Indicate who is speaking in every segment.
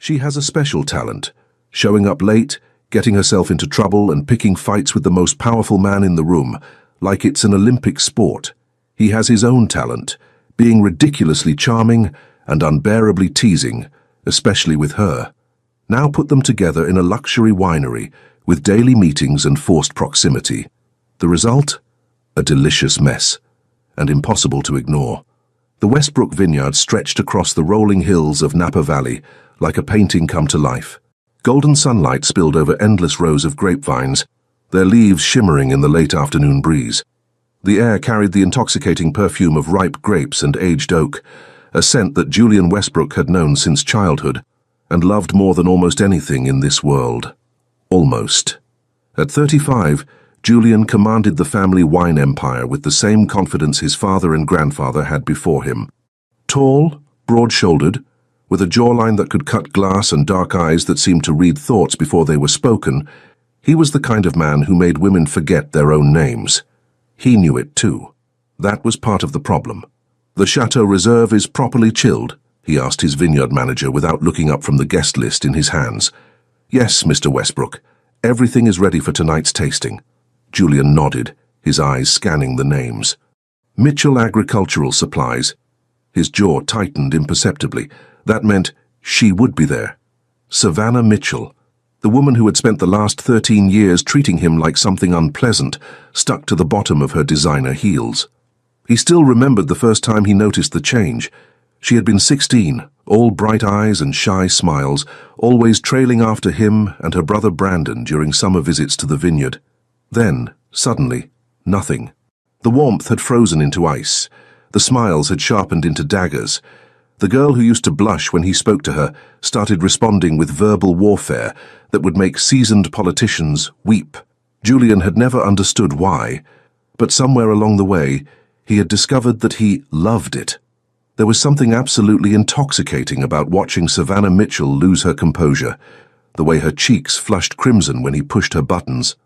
Speaker 1: She has a special talent, showing up late, getting herself into trouble and picking fights with the most powerful man in the room, like it's an Olympic sport. He has his own talent, being ridiculously charming and unbearably teasing, especially with her. Now put them together in a luxury winery, with daily meetings and forced proximity. The result? A delicious mess, and impossible to ignore. The Westbrook vineyard stretched across the rolling hills of Napa Valley, like a painting come to life. Golden sunlight spilled over endless rows of grapevines, their leaves shimmering in the late afternoon breeze. The air carried the intoxicating perfume of ripe grapes and aged oak, a scent that Julian Westbrook had known since childhood, and loved more than almost anything in this world. Almost. At 35, Julian commanded the family wine empire with the same confidence his father and grandfather had before him. Tall, broad-shouldered, with a jawline that could cut glass and dark eyes that seemed to read thoughts before they were spoken, he was the kind of man who made women forget their own names. He knew it too. That was part of the problem. "The Chateau Reserve is properly chilled?" he asked his vineyard manager without looking up from the guest list in his hands. "Yes, Mr. Westbrook. Everything is ready for tonight's tasting." Julian nodded, his eyes scanning the names. Mitchell Agricultural Supplies. His jaw tightened imperceptibly. That meant she would be there. Savannah Mitchell, the woman who had spent the last 13 years treating him like something unpleasant, stuck to the bottom of her designer heels. He still remembered the first time he noticed the change. She had been 16, all bright eyes and shy smiles, always trailing after him and her brother Brandon during summer visits to the vineyard. Then, suddenly, nothing. The warmth had frozen into ice. The smiles had sharpened into daggers. The girl who used to blush when he spoke to her started responding with verbal warfare that would make seasoned politicians weep. Julian had never understood why, but somewhere along the way, he had discovered that he loved it. There was something absolutely intoxicating about watching Savannah Mitchell lose her composure, the way her cheeks flushed crimson when he pushed her buttons,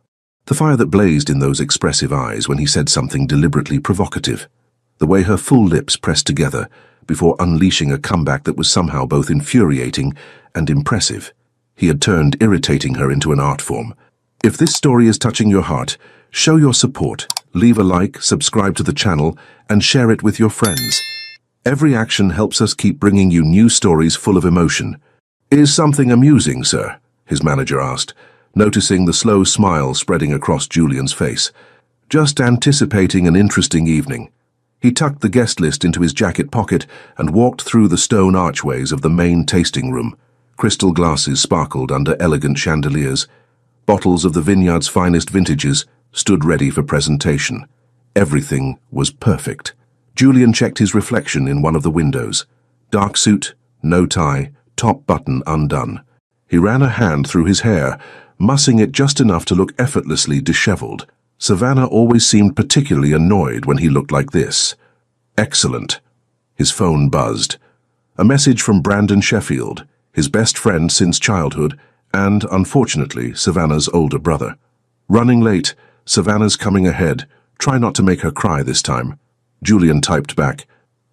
Speaker 1: the fire that blazed in those expressive eyes when he said something deliberately provocative, the way her full lips pressed together before unleashing a comeback that was somehow both infuriating and impressive. He had turned irritating her into an art form. If this story is touching your heart, show your support, leave a like, subscribe to the channel, and share it with your friends. Every action helps us keep bringing you new stories full of emotion. "Is something amusing, sir?" his manager asked, noticing the slow smile spreading across Julian's face. "Just anticipating an interesting evening." He tucked the guest list into his jacket pocket and walked through the stone archways of the main tasting room. Crystal glasses sparkled under elegant chandeliers. Bottles of the vineyard's finest vintages stood ready for presentation. Everything was perfect. Julian checked his reflection in one of the windows. Dark suit, no tie, top button undone. He ran a hand through his hair, mussing it just enough to look effortlessly disheveled. Savannah always seemed particularly annoyed when he looked like this. Excellent. His phone buzzed. A message from Brandon Sheffield, his best friend since childhood, and, unfortunately, Savannah's older brother. "Running late. Savannah's coming ahead. Try not to make her cry this time." Julian typed back,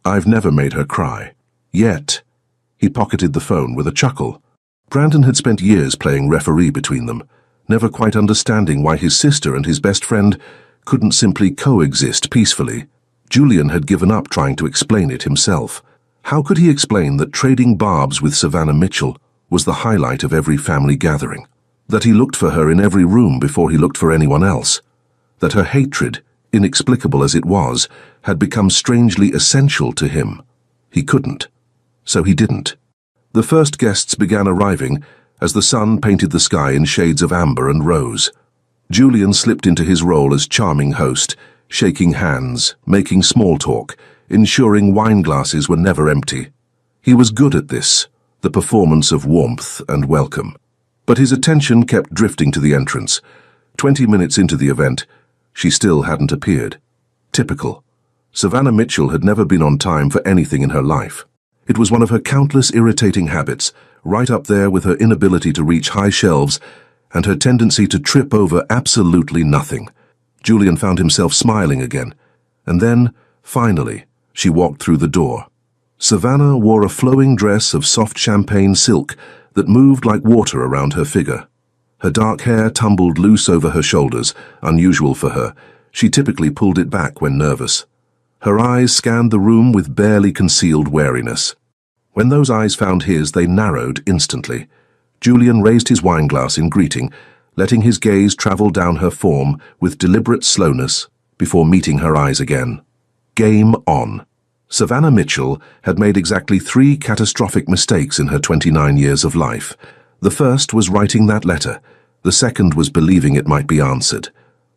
Speaker 1: "I've never made her cry. Yet." He pocketed the phone with a chuckle. Brandon had spent years playing referee between them, never quite understanding why his sister and his best friend couldn't simply coexist peacefully. Julian had given up trying to explain it himself. How could he explain that trading barbs with Savannah Mitchell was the highlight of every family gathering? That he looked for her in every room before he looked for anyone else? That her hatred, inexplicable as it was, had become strangely essential to him? He couldn't. So he didn't. The first guests began arriving as the sun painted the sky in shades of amber and rose. Julian slipped into his role as charming host, shaking hands, making small talk, ensuring wine glasses were never empty. He was good at this, the performance of warmth and welcome. But his attention kept drifting to the entrance. 20 minutes into the event, she still hadn't appeared. Typical. Savannah Mitchell had never been on time for anything in her life. It was one of her countless irritating habits, right up there with her inability to reach high shelves and her tendency to trip over absolutely nothing. Julian found himself smiling again, and then, finally, she walked through the door. Savannah wore a flowing dress of soft champagne silk that moved like water around her figure. Her dark hair tumbled loose over her shoulders, unusual for her. She typically pulled it back when nervous. Her eyes scanned the room with barely concealed wariness. When those eyes found his, they narrowed instantly. Julian raised his wineglass in greeting, letting his gaze travel down her form with deliberate slowness before meeting her eyes again. Game on. Savannah Mitchell had made exactly 3 catastrophic mistakes in her 29 years of life. The first was writing that letter. The second was believing it might be answered.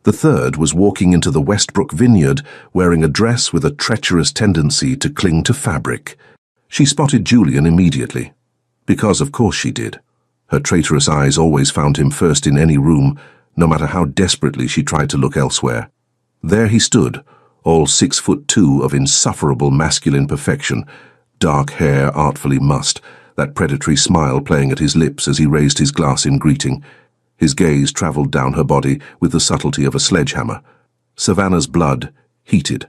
Speaker 1: The third was walking into the Westbrook vineyard wearing a dress with a treacherous tendency to cling to fabric. She spotted Julian immediately. Because of course she did. Her traitorous eyes always found him first in any room, no matter how desperately she tried to look elsewhere. There he stood, all 6'2" of insufferable masculine perfection, dark hair artfully mussed, that predatory smile playing at his lips as he raised his glass in greeting. His gaze traveled down her body with the subtlety of a sledgehammer. Savannah's blood heated.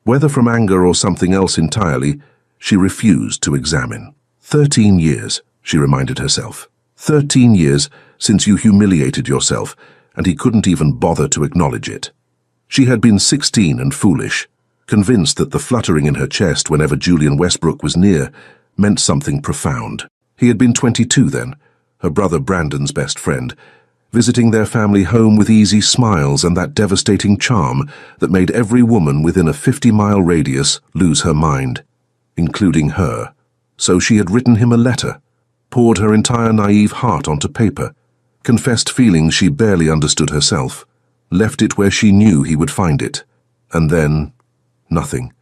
Speaker 1: Whether from anger or something else entirely, she refused to examine. 13 years, she reminded herself. 13 years since you humiliated yourself, and he couldn't even bother to acknowledge it. She had been 16 and foolish, convinced that the fluttering in her chest whenever Julian Westbrook was near meant something profound. He had been 22 then, her brother Brandon's best friend, visiting their family home with easy smiles and that devastating charm that made every woman within a 50-mile radius lose her mind, including her. So she had written him a letter, poured her entire naive heart onto paper, confessed feelings she barely understood herself, left it where she knew he would find it, and then nothing.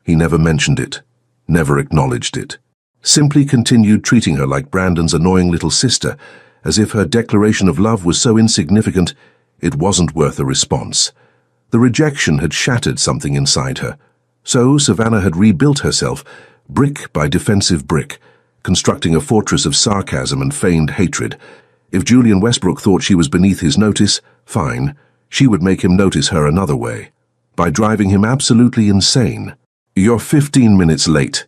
Speaker 1: He never mentioned it, never acknowledged it. Simply continued treating her like Brandon's annoying little sister, as if her declaration of love was so insignificant it wasn't worth a response. The rejection had shattered something inside her. So Savannah had rebuilt herself, brick by defensive brick, constructing a fortress of sarcasm and feigned hatred. If Julian Westbrook thought she was beneath his notice, fine, she would make him notice her another way, by driving him absolutely insane. "You're 15 minutes late,"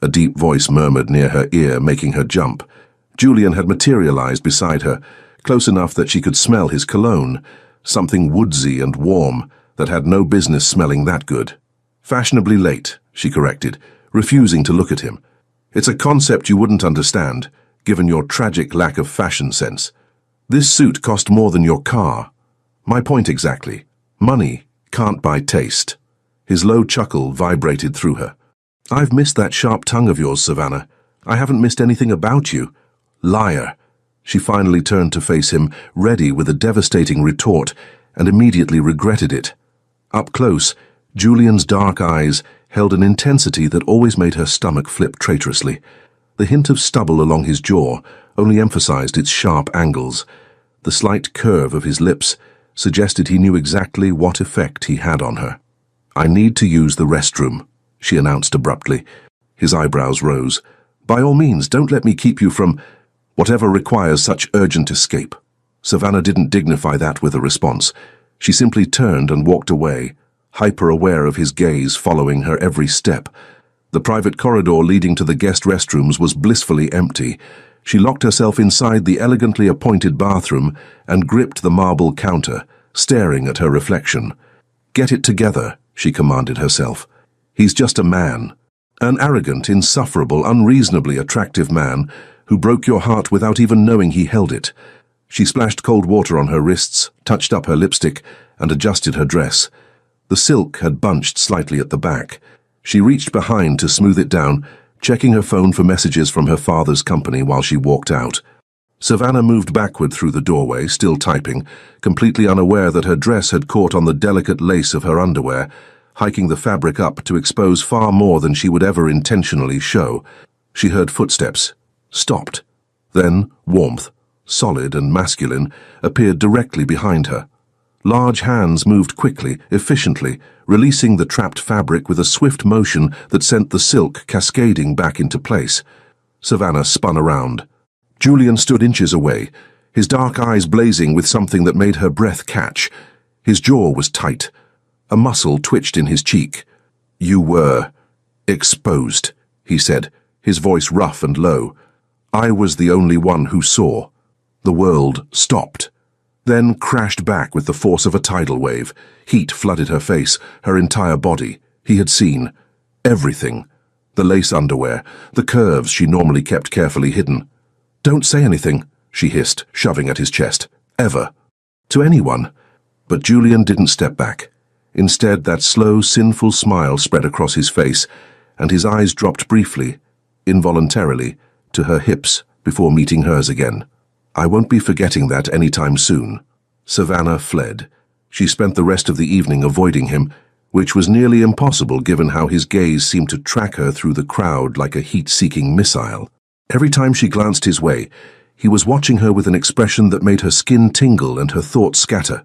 Speaker 1: a deep voice murmured near her ear, making her jump. Julian had materialized beside her, close enough that she could smell his cologne, something woodsy and warm that had no business smelling that good. "Fashionably late," she corrected, refusing to look at him. "It's a concept you wouldn't understand, given your tragic lack of fashion sense. This suit cost more than your car." "My point exactly. Money can't buy taste." His low chuckle vibrated through her. "I've missed that sharp tongue of yours, Savannah. I haven't missed anything about you." "Liar." She finally turned to face him, ready with a devastating retort, and immediately regretted it. Up close, Julian's dark eyes held an intensity that always made her stomach flip traitorously. The hint of stubble along his jaw only emphasized its sharp angles. The slight curve of his lips suggested he knew exactly what effect he had on her. "I need to use the restroom," she announced abruptly. His eyebrows rose. "By all means, don't let me keep you from whatever requires such urgent escape." Savannah didn't dignify that with a response. She simply turned and walked away, hyper-aware of his gaze following her every step. The private corridor leading to the guest restrooms was blissfully empty. She locked herself inside the elegantly appointed bathroom and gripped the marble counter, staring at her reflection. "Get it together," she commanded herself. "He's just a man. An arrogant, insufferable, unreasonably attractive man who broke your heart without even knowing he held it." She splashed cold water on her wrists, touched up her lipstick, and adjusted her dress. The silk had bunched slightly at the back. She reached behind to smooth it down, checking her phone for messages from her father's company while she walked out. Savannah moved backward through the doorway, still typing, completely unaware that her dress had caught on the delicate lace of her underwear, hiking the fabric up to expose far more than she would ever intentionally show. She heard footsteps, stopped. Then warmth, solid and masculine, appeared directly behind her. Large hands moved quickly, efficiently, releasing the trapped fabric with a swift motion that sent the silk cascading back into place. Savannah spun around. Julian stood inches away, his dark eyes blazing with something that made her breath catch. His jaw was tight. A muscle twitched in his cheek. "You were exposed," he said, his voice rough and low. I was the only one who saw. The world stopped, then crashed back with the force of a tidal wave. Heat flooded her face, her entire body. He had seen everything. The lace underwear, the curves she normally kept carefully hidden. "Don't say anything," she hissed, shoving at his chest. "Ever. To anyone." But Julian didn't step back. Instead, that slow, sinful smile spread across his face, and his eyes dropped briefly, involuntarily, to her hips before meeting hers again. "I won't be forgetting that anytime soon." Savannah fled. She spent the rest of the evening avoiding him, which was nearly impossible given how his gaze seemed to track her through the crowd like a heat-seeking missile. Every time she glanced his way, he was watching her with an expression that made her skin tingle and her thoughts scatter.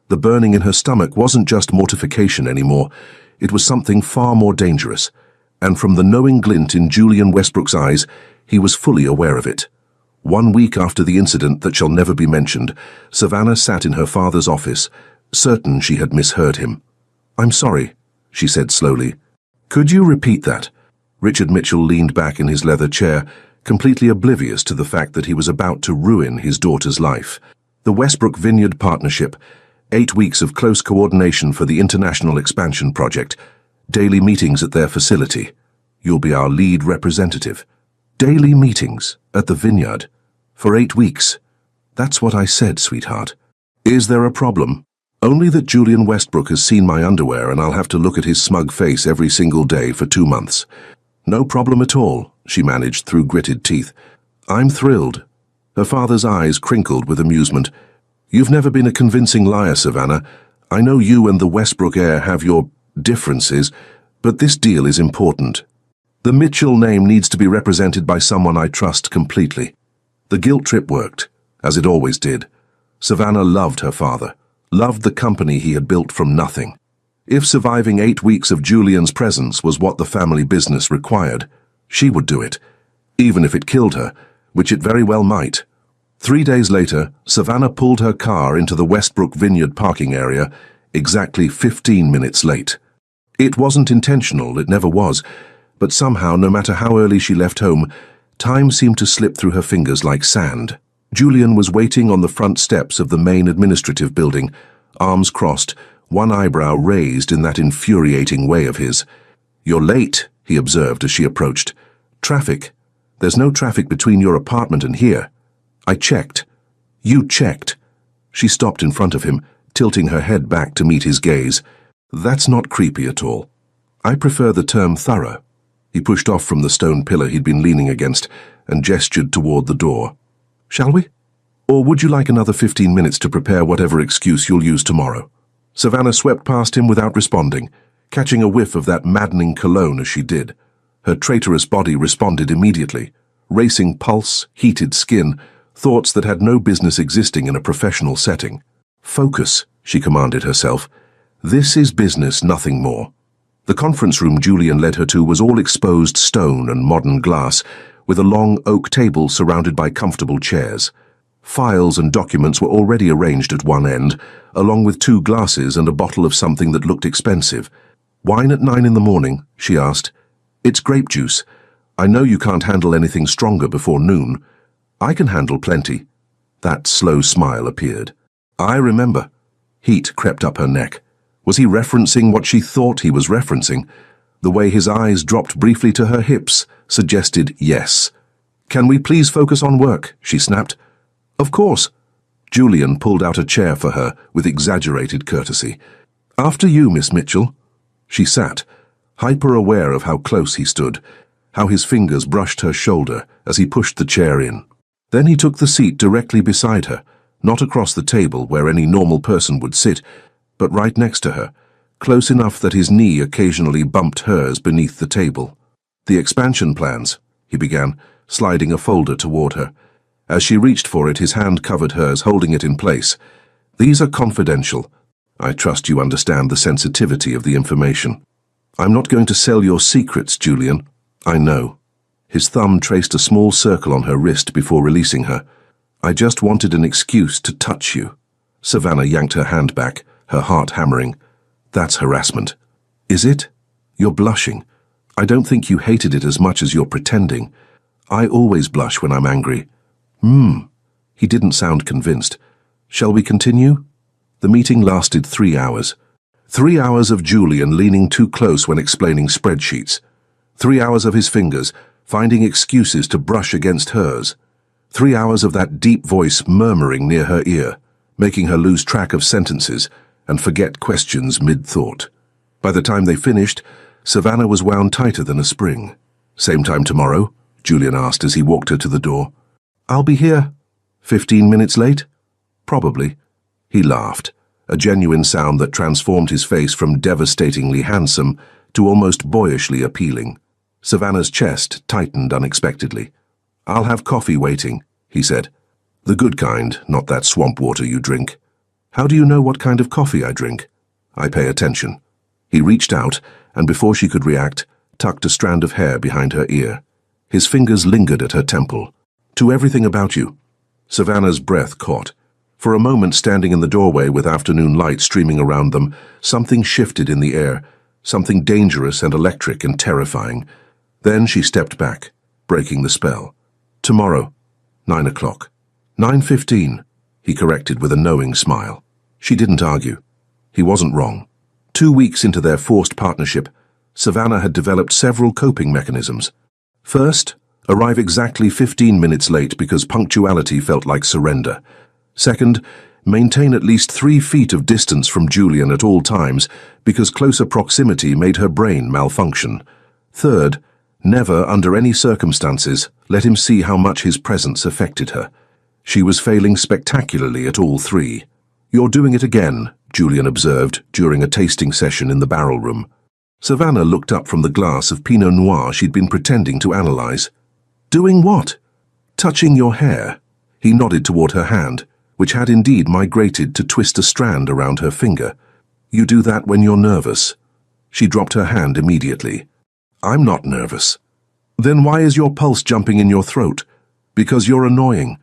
Speaker 1: The burning in her stomach wasn't just mortification anymore. It was something far more dangerous. And from the knowing glint in Julian Westbrook's eyes, he was fully aware of it. 1 week after the incident that shall never be mentioned, Savannah sat in her father's office, certain she had misheard him. "I'm sorry," she said slowly. "Could you repeat that?" Richard Mitchell leaned back in his leather chair, completely oblivious to the fact that he was about to ruin his daughter's life. The Westbrook Vineyard Partnership, 8 weeks of close coordination for the International Expansion Project, daily meetings at their facility. You'll be our lead representative. Daily meetings at the Vineyard for 8 weeks. That's what I said, sweetheart. Is there a problem? Only that Julian Westbrook has seen my underwear and I'll have to look at his smug face every single day for 2 months. No problem at all, she managed through gritted teeth. I'm thrilled. Her father's eyes crinkled with amusement. You've never been a convincing liar, Savannah. I know you and the Westbrook heir have your differences, but this deal is important. The Mitchell name needs to be represented by someone I trust completely. The guilt trip worked, as it always did. Savannah loved her father, loved the company he had built from nothing. If surviving 8 weeks of Julian's presence was what the family business required, she would do it, even if it killed her, which it very well might. 3 days later, Savannah pulled her car into the Westbrook Vineyard parking area, exactly 15 minutes late. It wasn't intentional, it never was, but somehow, no matter how early she left home, time seemed to slip through her fingers like sand. Julian was waiting on the front steps of the main administrative building, arms crossed, one eyebrow raised in that infuriating way of his. "You're late," he observed as she approached. "Traffic. There's no traffic between your apartment and here." "I checked." "You checked." She stopped in front of him, tilting her head back to meet his gaze. "That's not creepy at all. I prefer the term thorough." He pushed off from the stone pillar he'd been leaning against and gestured toward the door. "Shall we? Or would you like another 15 minutes to prepare whatever excuse you'll use tomorrow?" Savannah swept past him without responding, catching a whiff of that maddening cologne as she did. Her traitorous body responded immediately. Racing pulse, heated skin, thoughts that had no business existing in a professional setting. "Focus," she commanded herself. "This is business, nothing more." The conference room Julian led her to was all exposed stone and modern glass, with a long oak table surrounded by comfortable chairs. Files and documents were already arranged at one end, along with 2 glasses and a bottle of something that looked expensive. "Wine at 9 in the morning?" she asked. "It's grape juice. I know you can't handle anything stronger before noon. I can handle plenty." That slow smile appeared. "I remember." Heat crept up her neck. Was he referencing what she thought he was referencing? The way his eyes dropped briefly to her hips suggested yes. "Can we please focus on work?" she snapped. "Of course." Julian pulled out a chair for her with exaggerated courtesy. "After you, Miss Mitchell." She sat, hyper-aware of how close he stood, how his fingers brushed her shoulder as he pushed the chair in. Then he took the seat directly beside her, not across the table where any normal person would sit, but right next to her, close enough that his knee occasionally bumped hers beneath the table. "The expansion plans," he began, sliding a folder toward her. As she reached for it, his hand covered hers, holding it in place. "These are confidential. I trust you understand the sensitivity of the information. I'm not going to sell your secrets, Julian. I know." His thumb traced a small circle on her wrist before releasing her. "I just wanted an excuse to touch you." Savannah yanked her hand back, her heart hammering. "That's harassment." "Is it? You're blushing. I don't think you hated it as much as you're pretending." I always blush when I'm angry. He didn't sound convinced. Shall we continue? The meeting lasted 3 hours. 3 hours of Julian leaning too close when explaining spreadsheets. 3 hours of his fingers finding excuses to brush against hers. 3 hours of that deep voice murmuring near her ear, making her lose track of sentences and forget questions mid-thought. By the time they finished, Savannah was wound tighter than a spring. Same time tomorrow? Julian asked as he walked her to the door. I'll be here. 15 minutes late? Probably. He laughed, a genuine sound that transformed his face from devastatingly handsome to almost boyishly appealing. Savannah's chest tightened unexpectedly. I'll have coffee waiting, he said. The good kind, not that swamp water you drink. How do you know what kind of coffee I drink? I pay attention. He reached out, and before she could react, tucked a strand of hair behind her ear. His fingers lingered at her temple. To everything about you. Savannah's breath caught. For a moment, standing in the doorway with afternoon light streaming around them, something shifted in the air, something dangerous and electric and terrifying. Then she stepped back, breaking the spell. Tomorrow, 9 o'clock. 9:15, he corrected with a knowing smile. She didn't argue. He wasn't wrong. 2 weeks into their forced partnership, Savannah had developed several coping mechanisms. First, arrive exactly 15 minutes late because punctuality felt like surrender. Second, maintain at least 3 feet of distance from Julian at all times because closer proximity made her brain malfunction. Third, never, under any circumstances, let him see how much his presence affected her. She was failing spectacularly at all 3. You're doing it again, Julian observed during a tasting session in the barrel room. Savannah looked up from the glass of Pinot Noir she'd been pretending to analyze. Doing what? Touching your hair. He nodded toward her hand, which had indeed migrated to twist a strand around her finger. You do that when you're nervous. She dropped her hand immediately. I'm not nervous. Then why is your pulse jumping in your throat? Because you're annoying.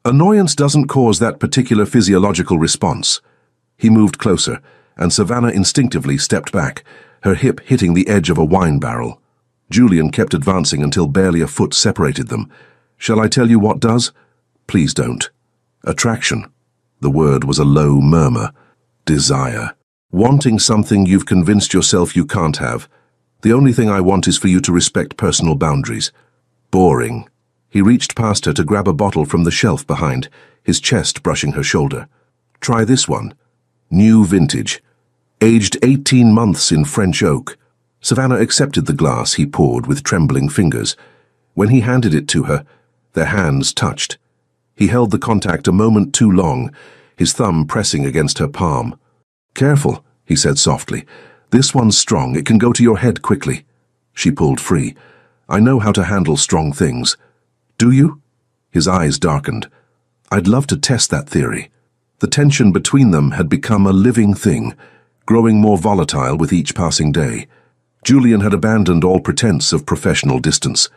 Speaker 1: Annoyance doesn't cause that particular physiological response. He moved closer, and Savannah instinctively stepped back, her hip hitting the edge of a wine barrel. Julian kept advancing until barely a foot separated them. Shall I tell you what does? Please don't. Attraction. The word was a low murmur. Desire. Wanting something you've convinced yourself you can't have. The only thing I want is for you to respect personal boundaries. Boring. He reached past her to grab a bottle from the shelf behind, his chest brushing her shoulder. Try this one. New vintage. Aged 18 months in French oak. Savannah accepted the glass he poured with trembling fingers. When he handed it to her, their hands touched. He held the contact a moment too long, his thumb pressing against her palm. Careful, he said softly. This one's strong. It can go to your head quickly. She pulled free. I know how to handle strong things. Do you? His eyes darkened. I'd love to test that theory. The tension between them had become a living thing, growing more volatile with each passing day. Julian had abandoned all pretense of professional distance.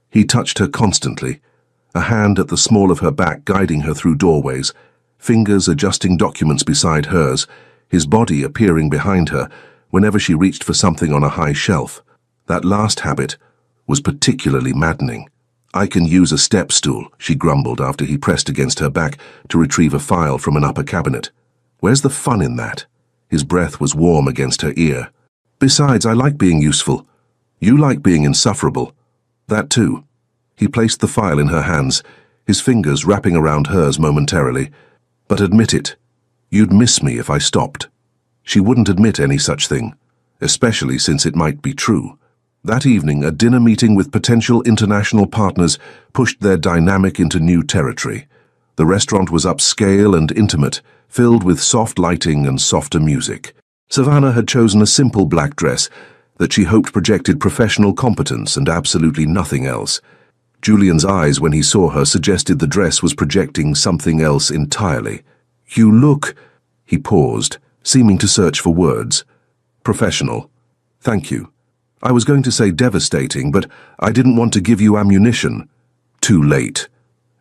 Speaker 1: He touched her constantly, a hand at the small of her back guiding her through doorways, fingers adjusting documents beside hers, his body appearing behind her whenever she reached for something on a high shelf. That last habit was particularly maddening. I can use a step stool, she grumbled after he pressed against her back to retrieve a file from an upper cabinet. Where's the fun in that? His breath was warm against her ear. Besides, I like being useful. You like being insufferable. That too. He placed the file in her hands, his fingers wrapping around hers momentarily. But admit it. You'd miss me if I stopped. She wouldn't admit any such thing, especially since it might be true. That evening, a dinner meeting with potential international partners pushed their dynamic into new territory. The restaurant was upscale and intimate, filled with soft lighting and softer music. Savannah had chosen a simple black dress that she hoped projected professional competence and absolutely nothing else. Julian's eyes, when he saw her, suggested the dress was projecting something else entirely. You look... He paused, seeming to search for words. Professional. Thank you. I was going to say devastating, but I didn't want to give you ammunition. Too late.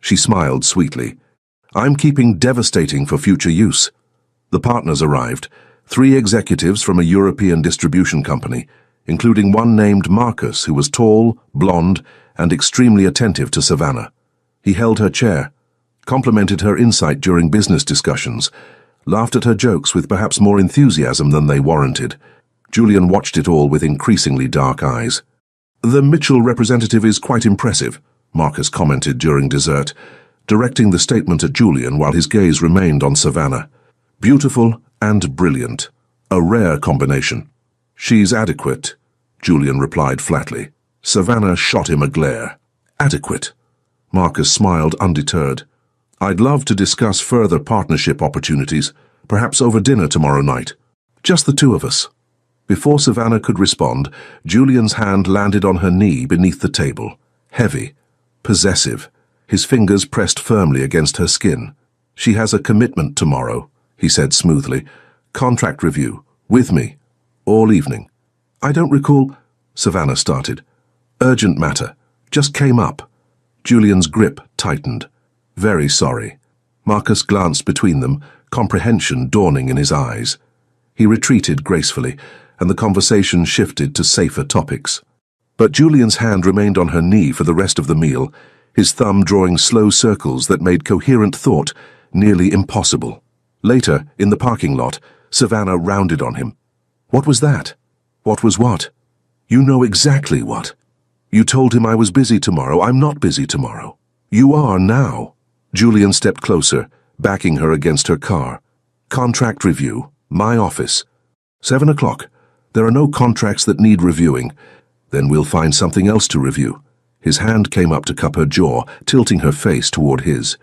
Speaker 1: She smiled sweetly. I'm keeping devastating for future use. The partners arrived, 3 executives from a European distribution company, including one named Marcus, who was tall, blonde, and extremely attentive to Savannah. He held her chair, complimented her insight during business discussions, laughed at her jokes with perhaps more enthusiasm than they warranted. Julian watched it all with increasingly dark eyes. "The Mitchell representative is quite impressive," Marcus commented during dessert, directing the statement at Julian while his gaze remained on Savannah. "Beautiful and brilliant. A rare combination." "She's adequate," Julian replied flatly. Savannah shot him a glare. "Adequate?" Marcus smiled undeterred. "I'd love to discuss further partnership opportunities, perhaps over dinner tomorrow night. Just the two of us." Before Savannah could respond, Julian's hand landed on her knee beneath the table. Heavy, possessive, his fingers pressed firmly against her skin. "She has a commitment tomorrow," he said smoothly. "Contract review, with me, all evening." "I don't recall," Savannah started. "Urgent matter. Just came up." Julian's grip tightened. "Very sorry." Marcus glanced between them, comprehension dawning in his eyes. He retreated gracefully, and the conversation shifted to safer topics. But Julian's hand remained on her knee for the rest of the meal, his thumb drawing slow circles that made coherent thought nearly impossible. Later, in the parking lot, Savannah rounded on him. "What was that?" "What was what?" "You know exactly what. You told him I was busy tomorrow. I'm not busy tomorrow." "You are now." Julian stepped closer, backing her against her car. "Contract review. My office. 7 o'clock. There are no contracts that need reviewing. Then we'll find something else to review." His hand came up to cup her jaw, tilting her face toward his.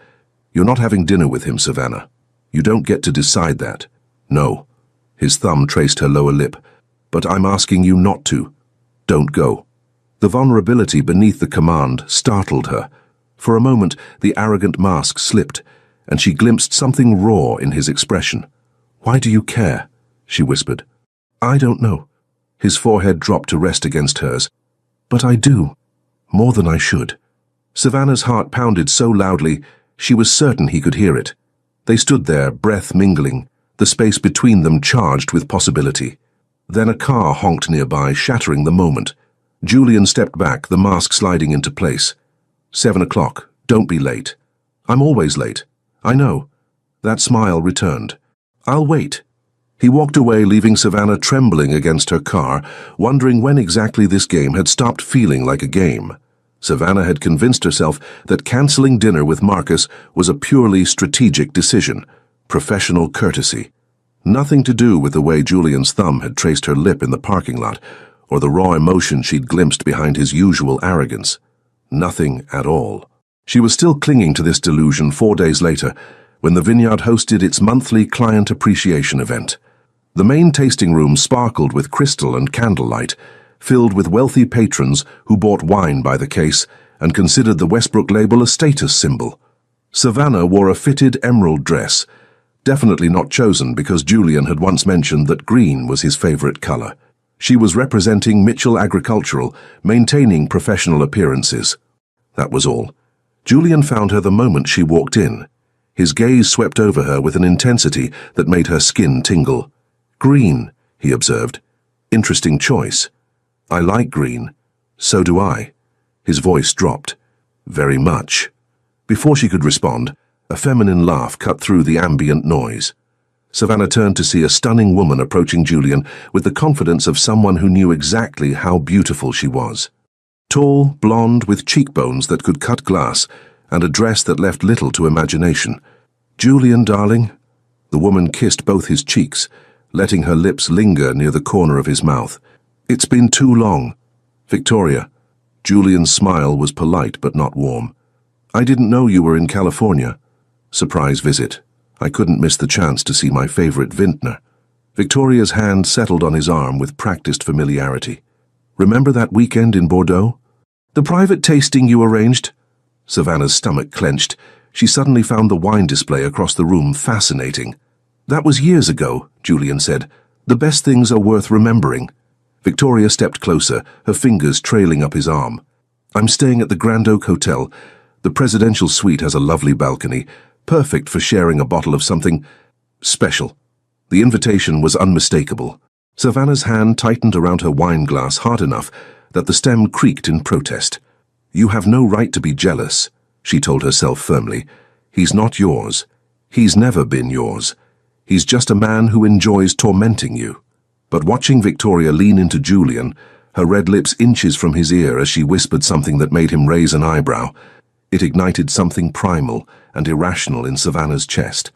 Speaker 1: "You're not having dinner with him, Savannah. You don't get to decide that." "No." His thumb traced her lower lip. "But I'm asking you not to. Don't go." The vulnerability beneath the command startled her. For a moment, the arrogant mask slipped, and she glimpsed something raw in his expression. "Why do you care?" she whispered. "I don't know." His forehead dropped to rest against hers. "But I do. More than I should." Savannah's heart pounded so loudly, she was certain he could hear it. They stood there, breath mingling, the space between them charged with possibility. Then a car honked nearby, shattering the moment. Julian stepped back, the mask sliding into place. 7 o'clock. Don't be late." "I'm always late." "I know." That smile returned. "I'll wait." He walked away, leaving Savannah trembling against her car, wondering when exactly this game had stopped feeling like a game. Savannah had convinced herself that canceling dinner with Marcus was a purely strategic decision, professional courtesy. Nothing to do with the way Julian's thumb had traced her lip in the parking lot, or the raw emotion she'd glimpsed behind his usual arrogance. Nothing at all. She was still clinging to this delusion 4 days later, when the Vineyard hosted its monthly client appreciation event. The main tasting room sparkled with crystal and candlelight, filled with wealthy patrons who bought wine by the case and considered the Westbrook label a status symbol. Savannah wore a fitted emerald dress, definitely not chosen because Julian had once mentioned that green was his favorite color. She was representing Mitchell Agricultural, maintaining professional appearances. That was all. Julian found her the moment she walked in. His gaze swept over her with an intensity that made her skin tingle. "Green," he observed. "Interesting choice." "I like green." "So do I." His voice dropped. "Very much." Before she could respond, a feminine laugh cut through the ambient noise. Savannah turned to see a stunning woman approaching Julian with the confidence of someone who knew exactly how beautiful she was. Tall, blonde, with cheekbones that could cut glass, and a dress that left little to imagination. "Julian, darling." The woman kissed both his cheeks, letting her lips linger near the corner of his mouth. "It's been too long." "Victoria." Julian's smile was polite but not warm. "I didn't know you were in California." "Surprise visit. I couldn't miss the chance to see my favorite vintner." Victoria's hand settled on his arm with practiced familiarity. "Remember that weekend in Bordeaux? The private tasting you arranged?" Savannah's stomach clenched. She suddenly found the wine display across the room fascinating. "That was years ago," Julian said. "The best things are worth remembering." Victoria stepped closer, her fingers trailing up his arm. "I'm staying at the Grand Oak Hotel. The presidential suite has a lovely balcony, perfect for sharing a bottle of something special." The invitation was unmistakable. Savannah's hand tightened around her wine glass hard enough that the stem creaked in protest. You have no right to be jealous, she told herself firmly. He's not yours. He's never been yours. He's just a man who enjoys tormenting you. But watching Victoria lean into Julian, her red lips inches from his ear as she whispered something that made him raise an eyebrow, it ignited something primal and irrational in Savannah's chest.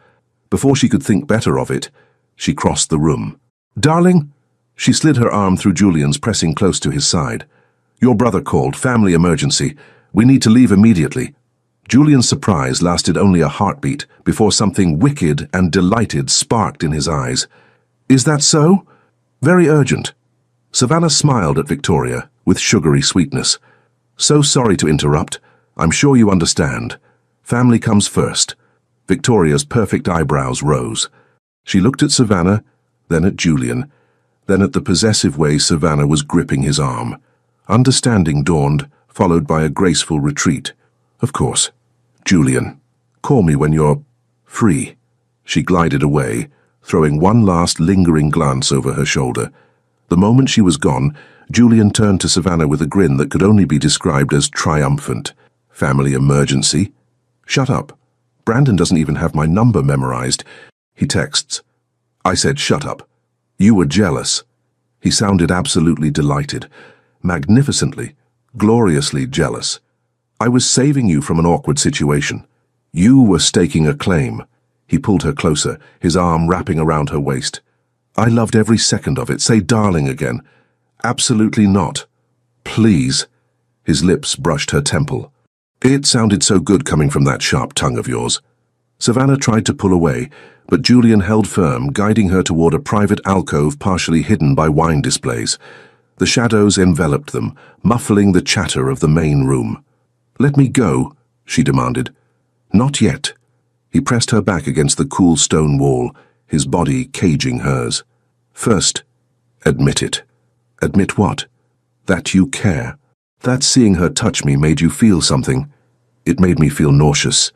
Speaker 1: Before she could think better of it, she crossed the room. "Darling?" She slid her arm through Julian's, pressing close to his side. "Your brother called. Family emergency. We need to leave immediately." Julian's surprise lasted only a heartbeat before something wicked and delighted sparked in his eyes. "Is that so? Very urgent." Savannah smiled at Victoria with sugary sweetness. "So sorry to interrupt. I'm sure you understand. Family comes first." Victoria's perfect eyebrows rose. She looked at Savannah, then at Julian, then at the possessive way Savannah was gripping his arm. Understanding dawned, followed by a graceful retreat. "Of course. Julian, call me when you're free." She glided away, throwing one last lingering glance over her shoulder. The moment she was gone, Julian turned to Savannah with a grin that could only be described as triumphant. "Family emergency? Shut up. Brandon doesn't even have my number memorized. He texts." I said, "Shut up. You were jealous." He sounded absolutely delighted, magnificently, gloriously jealous. "I was saving you from an awkward situation. You were staking a claim." He pulled her closer, his arm wrapping around her waist. "I loved every second of it. Say darling again." "Absolutely not." "Please." His lips brushed her temple. It sounded so good coming from that sharp tongue of yours. Savannah tried to pull away, but Julian held firm, guiding her toward a private alcove partially hidden by wine displays. The shadows enveloped them, muffling the chatter of the main room. "Let me go," she demanded. "Not yet." He pressed her back against the cool stone wall, his body caging hers. "First, admit it." "Admit what?" "That you care. That seeing her touch me made you feel something." "It made me feel nauseous."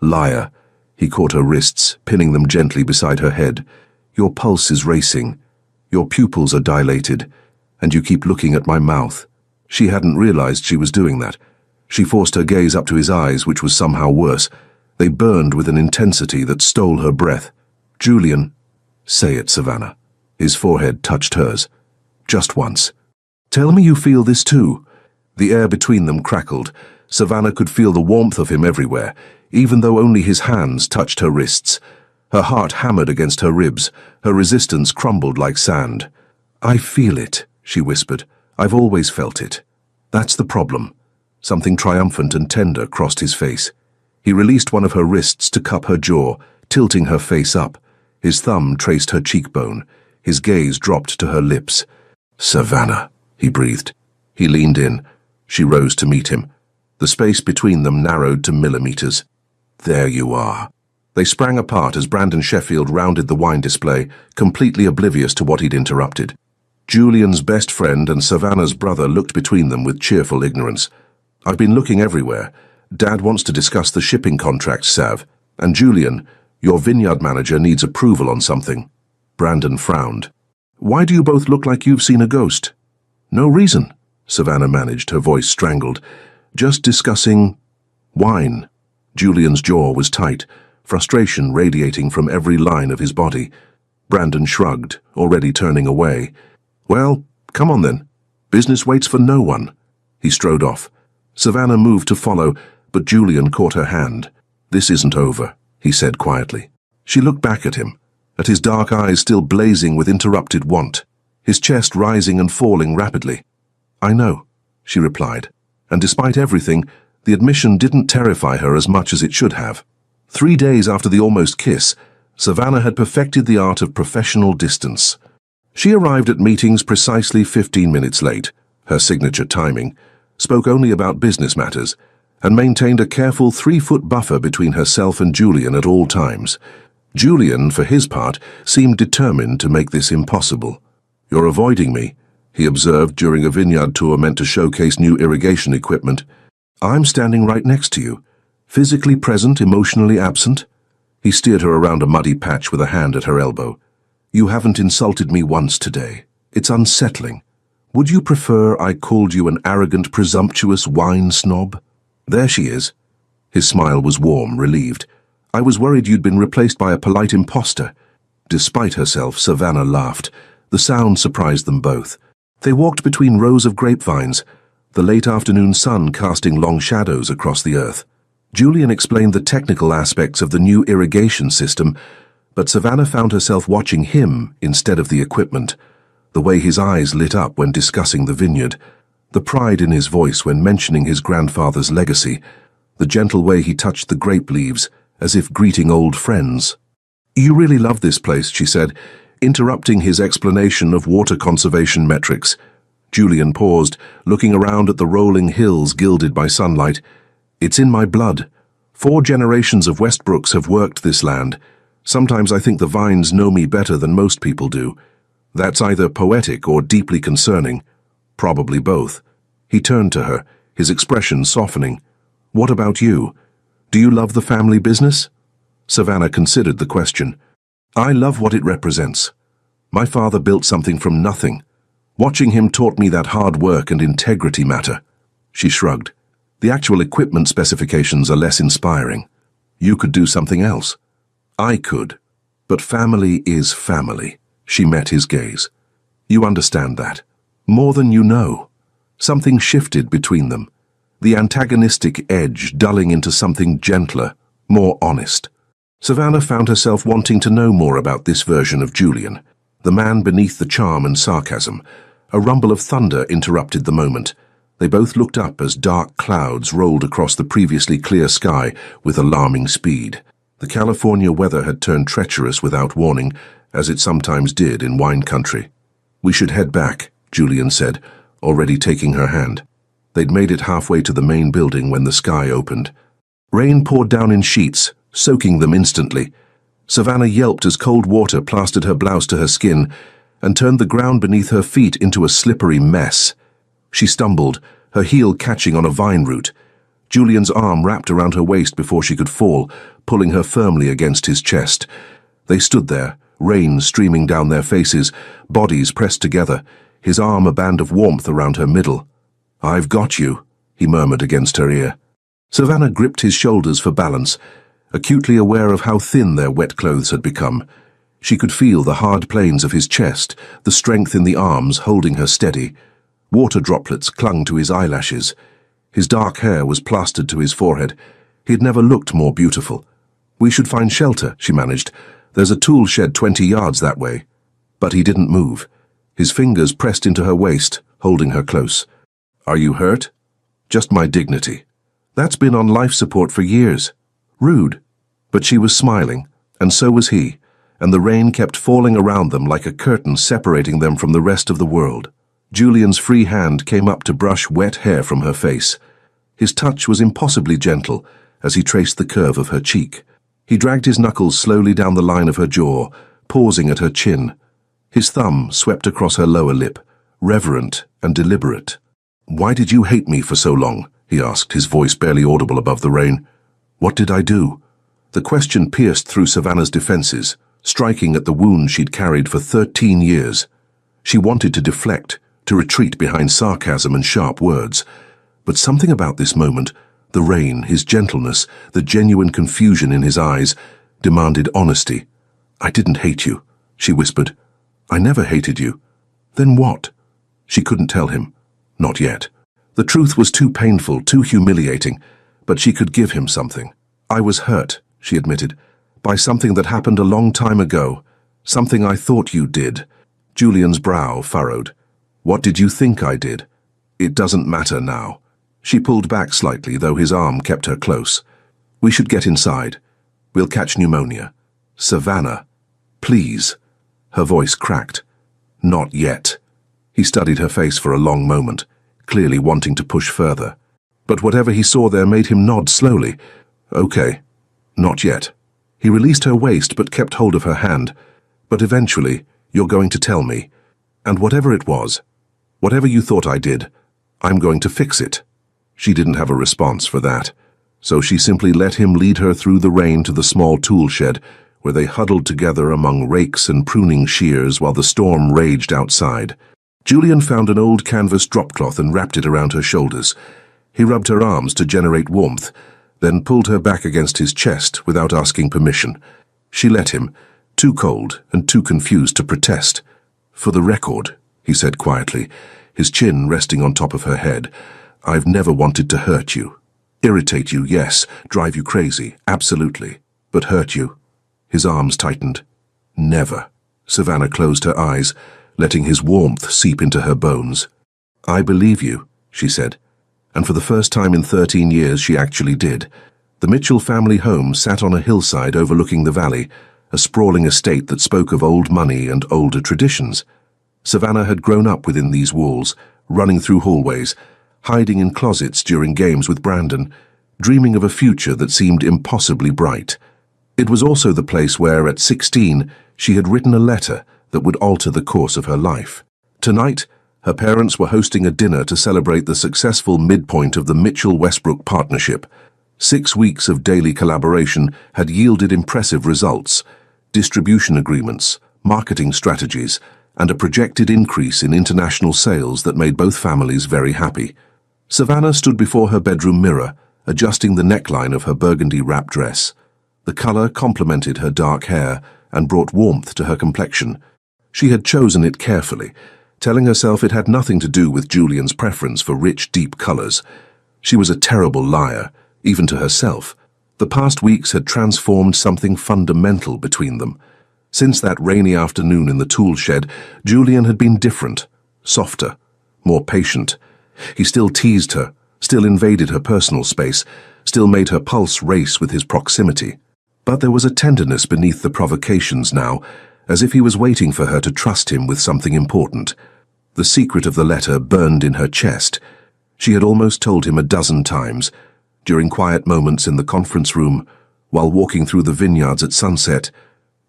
Speaker 1: "Liar." He caught her wrists, pinning them gently beside her head. "Your pulse is racing. Your pupils are dilated, and you keep looking at my mouth." She hadn't realized she was doing that. She forced her gaze up to his eyes, which was somehow worse. They burned with an intensity that stole her breath. "Julian." "Say it, Savannah." His forehead touched hers. "Just once." "Tell me you feel this too." The air between them crackled. Savannah could feel the warmth of him everywhere, even though only his hands touched her wrists. Her heart hammered against her ribs. Her resistance crumbled like sand. "I feel it," she whispered. "I've always felt it. That's the problem." Something triumphant and tender crossed his face. He released one of her wrists to cup her jaw, tilting her face up. His thumb traced her cheekbone. His gaze dropped to her lips. "Savannah," he breathed. He leaned in. She rose to meet him. The space between them narrowed to millimeters. "There you are." They sprang apart as Brandon Sheffield rounded the wine display, completely oblivious to what he'd interrupted. Julian's best friend and Savannah's brother looked between them with cheerful ignorance. "I've been looking everywhere. Dad wants to discuss the shipping contract, Sav. And Julian, your vineyard manager needs approval on something." Brandon frowned. "Why do you both look like you've seen a ghost?" "No reason," Savannah managed, her voice strangled. "Just discussing wine." Julian's jaw was tight, frustration radiating from every line of his body. Brandon shrugged, already turning away. "Well, come on then. Business waits for no one." He strode off. Savannah moved to follow, but Julian caught her hand. "This isn't over," he said quietly. She looked back at him, at his dark eyes still blazing with interrupted want, his chest rising and falling rapidly. "I know," she replied, and despite everything, the admission didn't terrify her as much as it should have. 3 days after the almost kiss, Savannah had perfected the art of professional distance. She arrived at meetings precisely 15 minutes late, her signature timing, spoke only about business matters, and maintained a careful 3-foot buffer between herself and Julian at all times. Julian, for his part, seemed determined to make this impossible. "You're avoiding me," he observed during a vineyard tour meant to showcase new irrigation equipment. "I'm standing right next to you. Physically present, emotionally absent." He steered her around a muddy patch with a hand at her elbow. "You haven't insulted me once today. It's unsettling." Would you prefer I called you an arrogant, presumptuous wine snob? There she is. His smile was warm, relieved. I was worried you'd been replaced by a polite imposter. Despite herself, Savannah laughed. The sound surprised them both. They walked between rows of grapevines, the late afternoon sun casting long shadows across the earth. Julian explained the technical aspects of the new irrigation system, but Savannah found herself watching him instead of the equipment. The way his eyes lit up when discussing the vineyard, the pride in his voice when mentioning his grandfather's legacy, the gentle way he touched the grape leaves, as if greeting old friends. You really love this place, she said, interrupting his explanation of water conservation metrics. Julian paused, looking around at the rolling hills gilded by sunlight. It's in my blood. 4 generations of Westbrooks have worked this land. Sometimes I think the vines know me better than most people do. That's either poetic or deeply concerning. Probably both. He turned to her, his expression softening. What about you? Do you love the family business? Savannah considered the question. I love what it represents. My father built something from nothing. Watching him taught me that hard work and integrity matter. She shrugged. The actual equipment specifications are less inspiring. You could do something else. I could. But family is family. She met his gaze. You understand that. More than you know. Something shifted between them. The antagonistic edge dulling into something gentler, more honest. Savannah found herself wanting to know more about this version of Julian, the man beneath the charm and sarcasm. A rumble of thunder interrupted the moment. They both looked up as dark clouds rolled across the previously clear sky with alarming speed. The California weather had turned treacherous without warning, as it sometimes did in wine country. We should head back, Julian said, already taking her hand. They'd made it halfway to the main building when the sky opened. Rain poured down in sheets, soaking them instantly. Savannah yelped as cold water plastered her blouse to her skin and turned the ground beneath her feet into a slippery mess. She stumbled, her heel catching on a vine root. Julian's arm wrapped around her waist before she could fall, pulling her firmly against his chest. They stood there, rain streaming down their faces, bodies pressed together, his arm a band of warmth around her middle. I've got you, he murmured against her ear. Savannah gripped his shoulders for balance, acutely aware of how thin their wet clothes had become. She could feel the hard planes of his chest, the strength in the arms holding her steady. Water droplets clung to his eyelashes. His dark hair was plastered to his forehead. He had never looked more beautiful. We should find shelter, she managed. There's a tool shed 20 yards that way. But he didn't move. His fingers pressed into her waist, holding her close. Are you hurt? Just my dignity. That's been on life support for years. Rude. But she was smiling, and so was he, and the rain kept falling around them like a curtain separating them from the rest of the world. Julian's free hand came up to brush wet hair from her face. His touch was impossibly gentle as he traced the curve of her cheek. He dragged his knuckles slowly down the line of her jaw, pausing at her chin. His thumb swept across her lower lip, reverent and deliberate. Why did you hate me for so long? He asked, his voice barely audible above the rain. What did I do? The question pierced through Savannah's defenses, striking at the wound she'd carried for 13 years. She wanted to deflect, to retreat behind sarcasm and sharp words. But something about this moment, the rain, his gentleness, the genuine confusion in his eyes, demanded honesty. I didn't hate you, she whispered. I never hated you. Then what? She couldn't tell him. Not yet. The truth was too painful, too humiliating, but she could give him something. I was hurt, she admitted, by something that happened a long time ago, something I thought you did. Julian's brow furrowed. What did you think I did? It doesn't matter now. She pulled back slightly, though his arm kept her close. We should get inside. We'll catch pneumonia. Savannah, please. Her voice cracked. Not yet. He studied her face for a long moment, clearly wanting to push further. But whatever he saw there made him nod slowly. Okay. Not yet. He released her waist but kept hold of her hand. But eventually, you're going to tell me. And whatever it was, whatever you thought I did, I'm going to fix it. She didn't have a response for that, so she simply let him lead her through the rain to the small tool shed, where they huddled together among rakes and pruning shears while the storm raged outside. Julian found an old canvas dropcloth and wrapped it around her shoulders. He rubbed her arms to generate warmth, then pulled her back against his chest without asking permission. She let him, too cold and too confused to protest. "For the record," he said quietly, his chin resting on top of her head, "I've never wanted to hurt you. Irritate you, yes. Drive you crazy, absolutely. But hurt you?" His arms tightened. "Never." Savannah closed her eyes, letting his warmth seep into her bones. "I believe you," she said. And for the first time in 13 years she actually did. The Mitchell family home sat on a hillside overlooking the valley, a sprawling estate that spoke of old money and older traditions. Savannah had grown up within these walls, running through hallways, hiding in closets during games with Brandon, dreaming of a future that seemed impossibly bright. It was also the place where, at 16, she had written a letter that would alter the course of her life. Tonight, her parents were hosting a dinner to celebrate the successful midpoint of the Mitchell-Westbrook partnership. 6 weeks of daily collaboration had yielded impressive results: distribution agreements, marketing strategies, and a projected increase in international sales that made both families very happy. Savannah stood before her bedroom mirror, adjusting the neckline of her burgundy wrap dress. The color complemented her dark hair and brought warmth to her complexion. She had chosen it carefully, telling herself it had nothing to do with Julian's preference for rich, deep colors. She was a terrible liar, even to herself. The past weeks had transformed something fundamental between them. Since that rainy afternoon in the tool shed, Julian had been different, softer, more patient. He still teased her, still invaded her personal space, still made her pulse race with his proximity. But there was a tenderness beneath the provocations now, as if he was waiting for her to trust him with something important. The secret of the letter burned in her chest. She had almost told him a dozen times, during quiet moments in the conference room, while walking through the vineyards at sunset,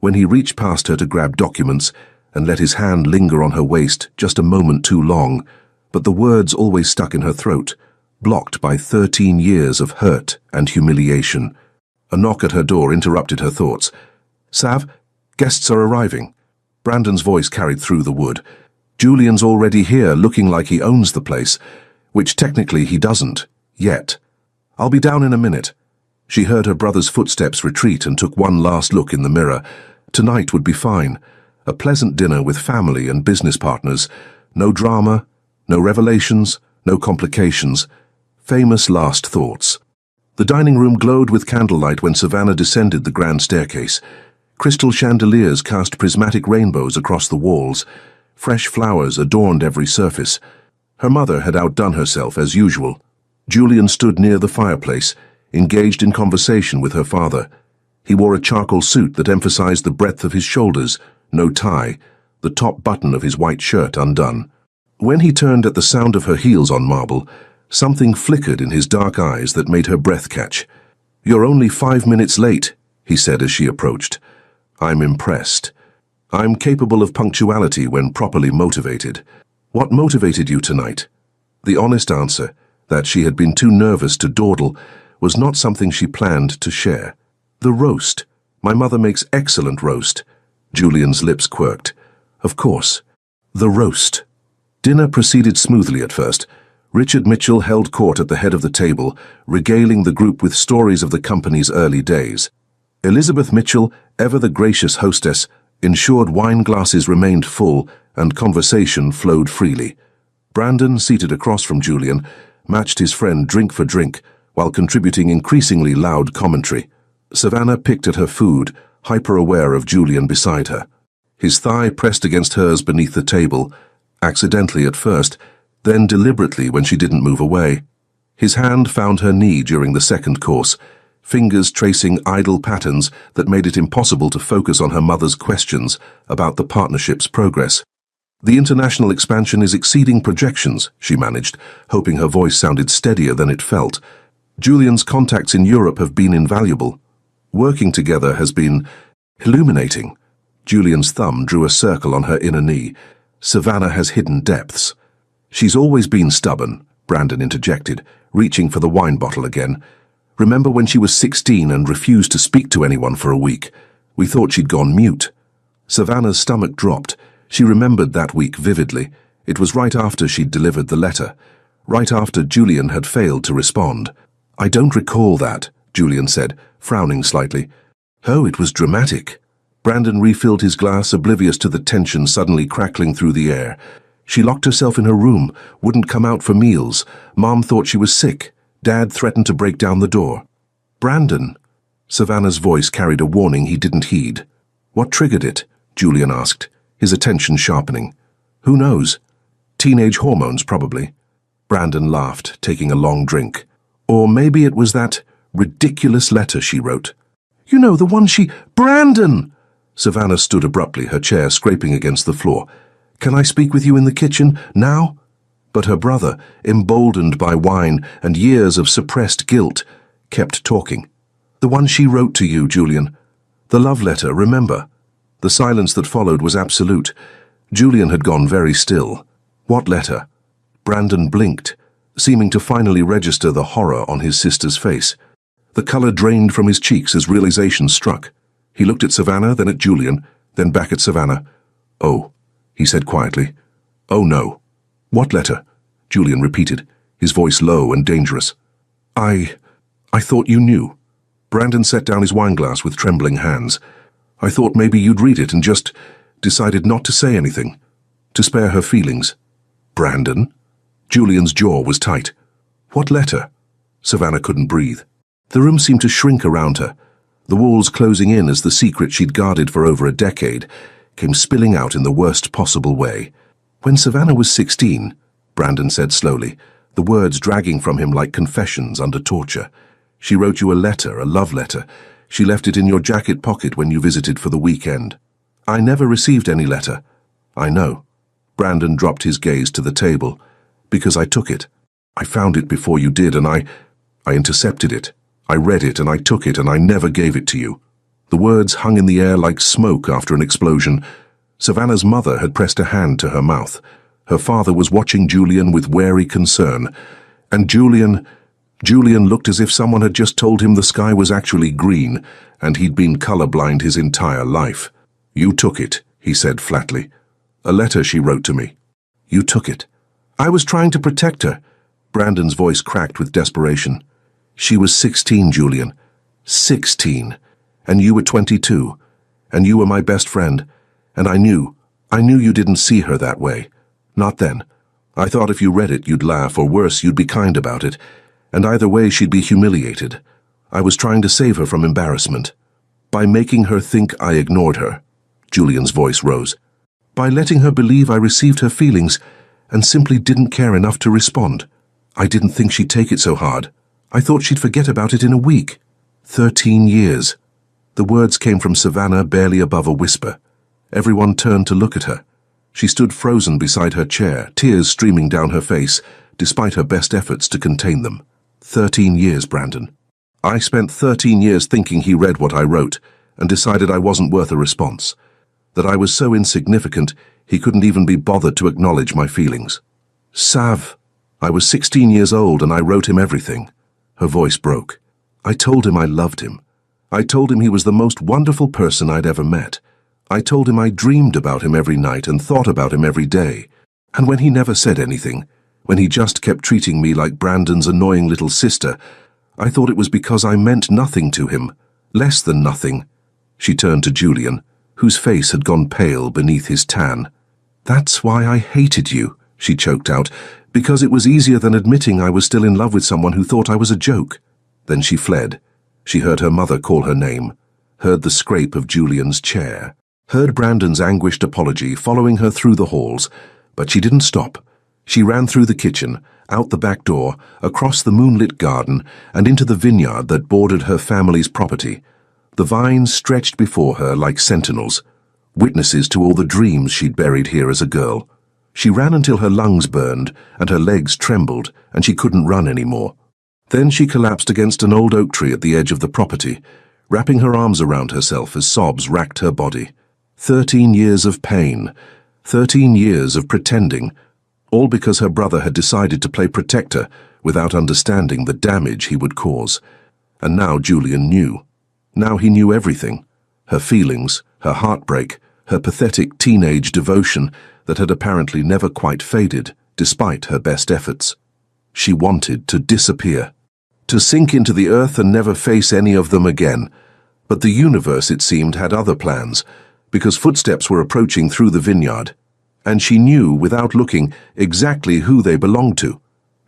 Speaker 1: when he reached past her to grab documents and let his hand linger on her waist just a moment too long, but the words always stuck in her throat, blocked by 13 years of hurt and humiliation. A knock at her door interrupted her thoughts. "Sav, guests are arriving." Brandon's voice carried through the wood. "Julian's already here, looking like he owns the place, which technically he doesn't, yet. I'll be down in a minute." She heard her brother's footsteps retreat and took one last look in the mirror. Tonight would be fine. A pleasant dinner with family and business partners. No drama, no revelations, no complications. Famous last thoughts. The dining room glowed with candlelight when Savannah descended the grand staircase. Crystal chandeliers cast prismatic rainbows across the walls. Fresh flowers adorned every surface. Her mother had outdone herself as usual. Julian stood near the fireplace, engaged in conversation with her father. He wore a charcoal suit that emphasized the breadth of his shoulders, no tie, the top button of his white shirt undone. When he turned at the sound of her heels on marble, something flickered in his dark eyes that made her breath catch. "You're only 5 minutes late," he said as she approached. "I'm impressed. I'm capable of punctuality when properly motivated." "What motivated you tonight?" The honest answer, that she had been too nervous to dawdle, was not something she planned to share. "The roast. My mother makes excellent roast." Julian's lips quirked. "Of course. The roast." Dinner proceeded smoothly at first. Richard Mitchell held court at the head of the table, regaling the group with stories of the company's early days. Elizabeth Mitchell, ever the gracious hostess, ensured wine glasses remained full and conversation flowed freely. Brandon, seated across from Julian, matched his friend drink for drink, while contributing increasingly loud commentary. Savannah picked at her food, hyper-aware of Julian beside her. His thigh pressed against hers beneath the table, accidentally at first, then deliberately when she didn't move away. His hand found her knee during the second course, fingers tracing idle patterns that made it impossible to focus on her mother's questions about the partnership's progress. "The international expansion is exceeding projections," she managed, hoping her voice sounded steadier than it felt. "Julian's contacts in Europe have been invaluable. Working together has been illuminating." Julian's thumb drew a circle on her inner knee. "Savannah has hidden depths." "She's always been stubborn," Brandon interjected, reaching for the wine bottle again. "Remember when she was 16 and refused to speak to anyone for a week? We thought she'd gone mute." Savannah's stomach dropped. She remembered that week vividly. It was right after she'd delivered the letter, right after Julian had failed to respond. "I don't recall that," Julian said, frowning slightly. "Oh, it was dramatic." Brandon refilled his glass, oblivious to the tension suddenly crackling through the air. "She locked herself in her room, wouldn't come out for meals. Mom thought she was sick. Dad threatened to break down the door." "Brandon?" Savannah's voice carried a warning he didn't heed. "What triggered it?" Julian asked, his attention sharpening. "Who knows? Teenage hormones, probably." Brandon laughed, taking a long drink. "Or maybe it was that ridiculous letter she wrote. You know, the one she—" "Brandon!" Savannah stood abruptly, her chair scraping against the floor. "Can I speak with you in the kitchen, now?" But her brother, emboldened by wine and years of suppressed guilt, kept talking. "The one she wrote to you, Julian. The love letter, remember?" The silence that followed was absolute. Julian had gone very still. "What letter?" Brandon blinked, seeming to finally register the horror on his sister's face. The color drained from his cheeks as realization struck. He looked at Savannah, then at Julian, then back at Savannah. "Oh," he said quietly. "Oh no." "What letter?" Julian repeated, his voice low and dangerous. I thought you knew." Brandon set down his wineglass with trembling hands. "I thought maybe you'd read it and just decided not to say anything, to spare her feelings." "Brandon?" Julian's jaw was tight. "What letter?" Savannah couldn't breathe. The room seemed to shrink around her, the walls closing in as the secret she'd guarded for over a decade came spilling out in the worst possible way. "When Savannah was 16, Brandon said slowly, the words dragging from him like confessions under torture. "She wrote you a letter, a love letter. She left it in your jacket pocket when you visited for the weekend." "I never received any letter." "I know." Brandon dropped his gaze to the table. "Because I took it. I found it before you did, and I intercepted it. I read it, and I took it, and I never gave it to you." The words hung in the air like smoke after an explosion. Savannah's mother had pressed a hand to her mouth. Her father was watching Julian with wary concern. And Julian looked as if someone had just told him the sky was actually green, and he'd been colorblind his entire life. "You took it," he said flatly. "A letter she wrote to me. You took it." "I was trying to protect her." Brandon's voice cracked with desperation. "She was 16, Julian. 16. And you were 22. And you were my best friend. And I knew you didn't see her that way. Not then. I thought if you read it, you'd laugh, or worse, you'd be kind about it. And either way, she'd be humiliated. I was trying to save her from embarrassment. By making her think I ignored her." Julian's voice rose. "By letting her believe I received her feelings and simply didn't care enough to respond. I didn't think she'd take it so hard. I thought she'd forget about it in a week. 13 years. The words came from Savannah barely above a whisper. Everyone turned to look at her. She stood frozen beside her chair, tears streaming down her face, despite her best efforts to contain them. 13 years, Brandon. I spent 13 years thinking he read what I wrote and decided I wasn't worth a response. That I was so insignificant he couldn't even be bothered to acknowledge my feelings. Sav, I was 16 years old and I wrote him everything." Her voice broke. "I told him I loved him. I told him he was the most wonderful person I'd ever met. I told him I dreamed about him every night and thought about him every day. And when he never said anything, when he just kept treating me like Brandon's annoying little sister, I thought it was because I meant nothing to him, less than nothing." She turned to Julian, whose face had gone pale beneath his tan. "That's why I hated you," she choked out, "because it was easier than admitting I was still in love with someone who thought I was a joke." Then she fled. She heard her mother call her name, heard the scrape of Julian's chair, heard Brandon's anguished apology following her through the halls, but she didn't stop. She ran through the kitchen, out the back door, across the moonlit garden, and into the vineyard that bordered her family's property. The vines stretched before her like sentinels, witnesses to all the dreams she'd buried here as a girl. She ran until her lungs burned and her legs trembled and she couldn't run anymore. Then she collapsed against an old oak tree at the edge of the property, wrapping her arms around herself as sobs racked her body. 13 years of pain, 13 years of pretending, all because her brother had decided to play protector without understanding the damage he would cause. And now Julian knew. Now he knew everything. Her feelings, her heartbreak, her pathetic teenage devotion, that had apparently never quite faded, despite her best efforts. She wanted to disappear, to sink into the earth and never face any of them again. But the universe, it seemed, had other plans, because footsteps were approaching through the vineyard, and she knew, without looking, exactly who they belonged to.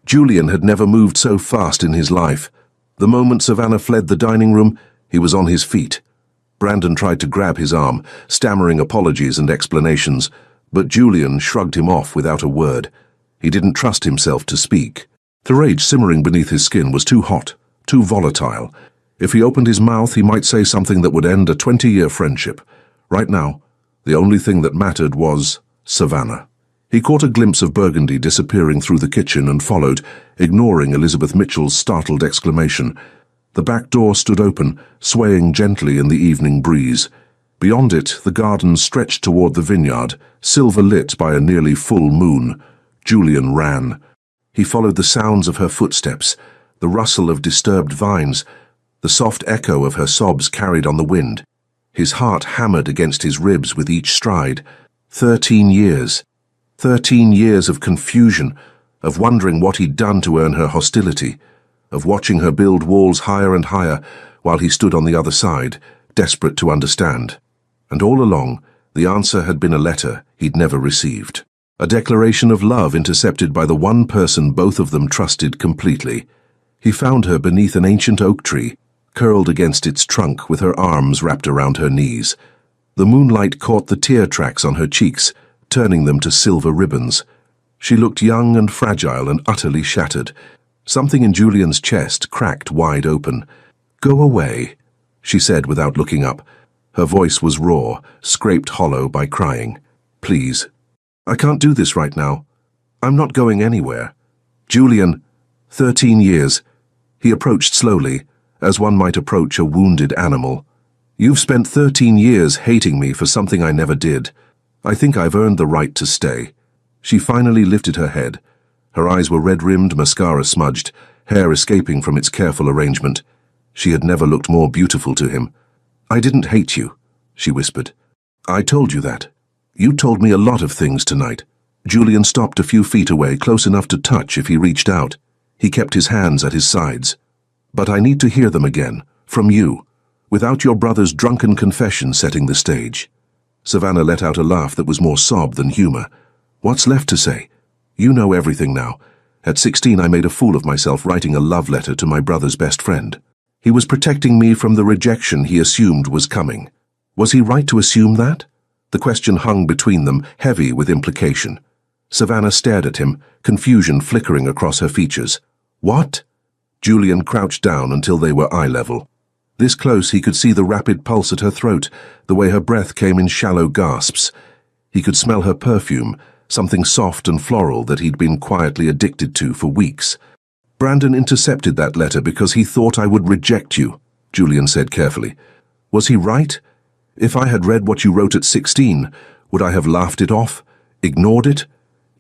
Speaker 1: Julian had never moved so fast in his life. The moment Savannah fled the dining room, he was on his feet. Brandon tried to grab his arm, stammering apologies and explanations, but Julian shrugged him off without a word. He didn't trust himself to speak. The rage simmering beneath his skin was too hot, too volatile. If he opened his mouth, he might say something that would end a 20-year friendship. Right now, the only thing that mattered was Savannah. He caught a glimpse of Burgundy disappearing through the kitchen and followed, ignoring Elizabeth Mitchell's startled exclamation. The back door stood open, swaying gently in the evening breeze. Beyond it, the garden stretched toward the vineyard, silver-lit by a nearly full moon. Julian ran. He followed the sounds of her footsteps, the rustle of disturbed vines, the soft echo of her sobs carried on the wind. His heart hammered against his ribs with each stride. 13 years. 13 years of confusion, of wondering what he'd done to earn her hostility, of watching her build walls higher and higher while he stood on the other side, desperate to understand. And all along, the answer had been a letter he'd never received. A declaration of love intercepted by the one person both of them trusted completely. He found her beneath an ancient oak tree, curled against its trunk with her arms wrapped around her knees. The moonlight caught the tear tracks on her cheeks, turning them to silver ribbons. She looked young and fragile and utterly shattered. Something in Julian's chest cracked wide open. "Go away," she said without looking up. Her voice was raw, scraped hollow by crying. "Please. I can't do this right now. I'm not going anywhere." Julian, 13 years. He approached slowly, as one might approach a wounded animal. "You've spent 13 years hating me for something I never did. I think I've earned the right to stay." She finally lifted her head. Her eyes were red-rimmed, mascara smudged, hair escaping from its careful arrangement. She had never looked more beautiful to him. "I didn't hate you," she whispered. "I told you that. You told me a lot of things tonight." Julian stopped a few feet away, close enough to touch if he reached out. He kept his hands at his sides. "But I need to hear them again, from you, without your brother's drunken confession setting the stage." Savannah let out a laugh that was more sob than humor. "What's left to say? You know everything now. At 16 I made a fool of myself writing a love letter to my brother's best friend. He was protecting me from the rejection he assumed was coming. Was he right to assume that?" The question hung between them, heavy with implication. Savannah stared at him, confusion flickering across her features. "What?" Julian crouched down until they were eye level. This close he could see the rapid pulse at her throat, the way her breath came in shallow gasps. He could smell her perfume, something soft and floral that he'd been quietly addicted to for weeks. "Brandon intercepted that letter because he thought I would reject you," Julian said carefully. "Was he right? If I had read what you wrote at 16, would I have laughed it off, ignored it,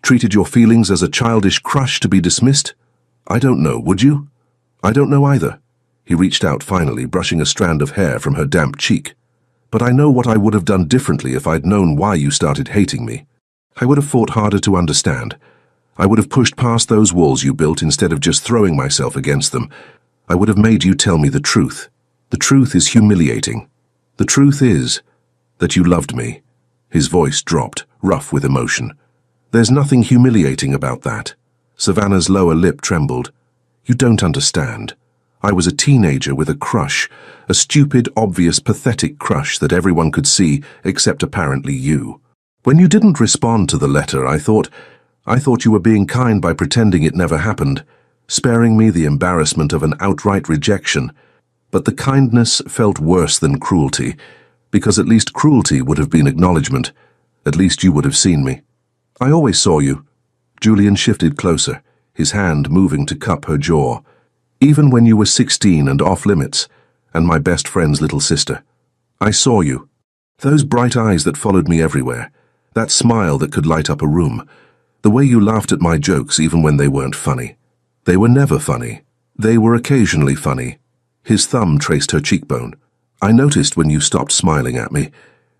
Speaker 1: treated your feelings as a childish crush to be dismissed? I don't know, would you? I don't know either." He reached out finally, brushing a strand of hair from her damp cheek. "But I know what I would have done differently if I'd known why you started hating me. I would have fought harder to understand. I would have pushed past those walls you built instead of just throwing myself against them. I would have made you tell me the truth. The truth is humiliating. The truth is that you loved me." His voice dropped, rough with emotion. "There's nothing humiliating about that." Savannah's lower lip trembled. "You don't understand. I was a teenager with a crush, a stupid, obvious, pathetic crush that everyone could see except apparently you. When you didn't respond to the letter, I thought you were being kind by pretending it never happened, sparing me the embarrassment of an outright rejection. But the kindness felt worse than cruelty, because at least cruelty would have been acknowledgement. At least you would have seen me. I always saw you." Julian shifted closer, his hand moving to cup her jaw. "Even when you were 16 and off limits, and my best friend's little sister. I saw you. Those bright eyes that followed me everywhere, that smile that could light up a room, the way you laughed at my jokes even when they weren't funny. They were never funny. They were occasionally funny." His thumb traced her cheekbone. "I noticed when you stopped smiling at me,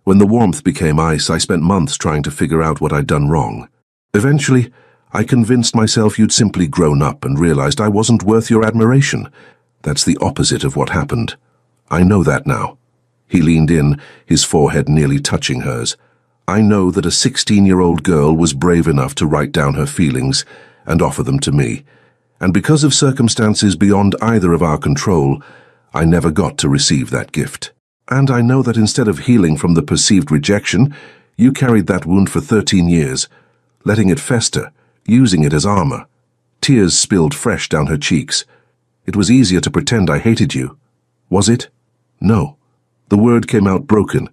Speaker 1: When the warmth became ice, I spent months trying to figure out what I'd done wrong. Eventually, I convinced myself you'd simply grown up and realized I wasn't worth your admiration. That's the opposite of what happened. I know that now. He leaned in, his forehead nearly touching hers. I know that a 16-year-old girl was brave enough to write down her feelings and offer them to me. And because of circumstances beyond either of our control, I never got to receive that gift. And I know that instead of healing from the perceived rejection, you carried that wound for 13 years, letting it fester, using it as armor. Tears spilled fresh down her cheeks. It was easier to pretend I hated you. Was it? No. The word came out broken.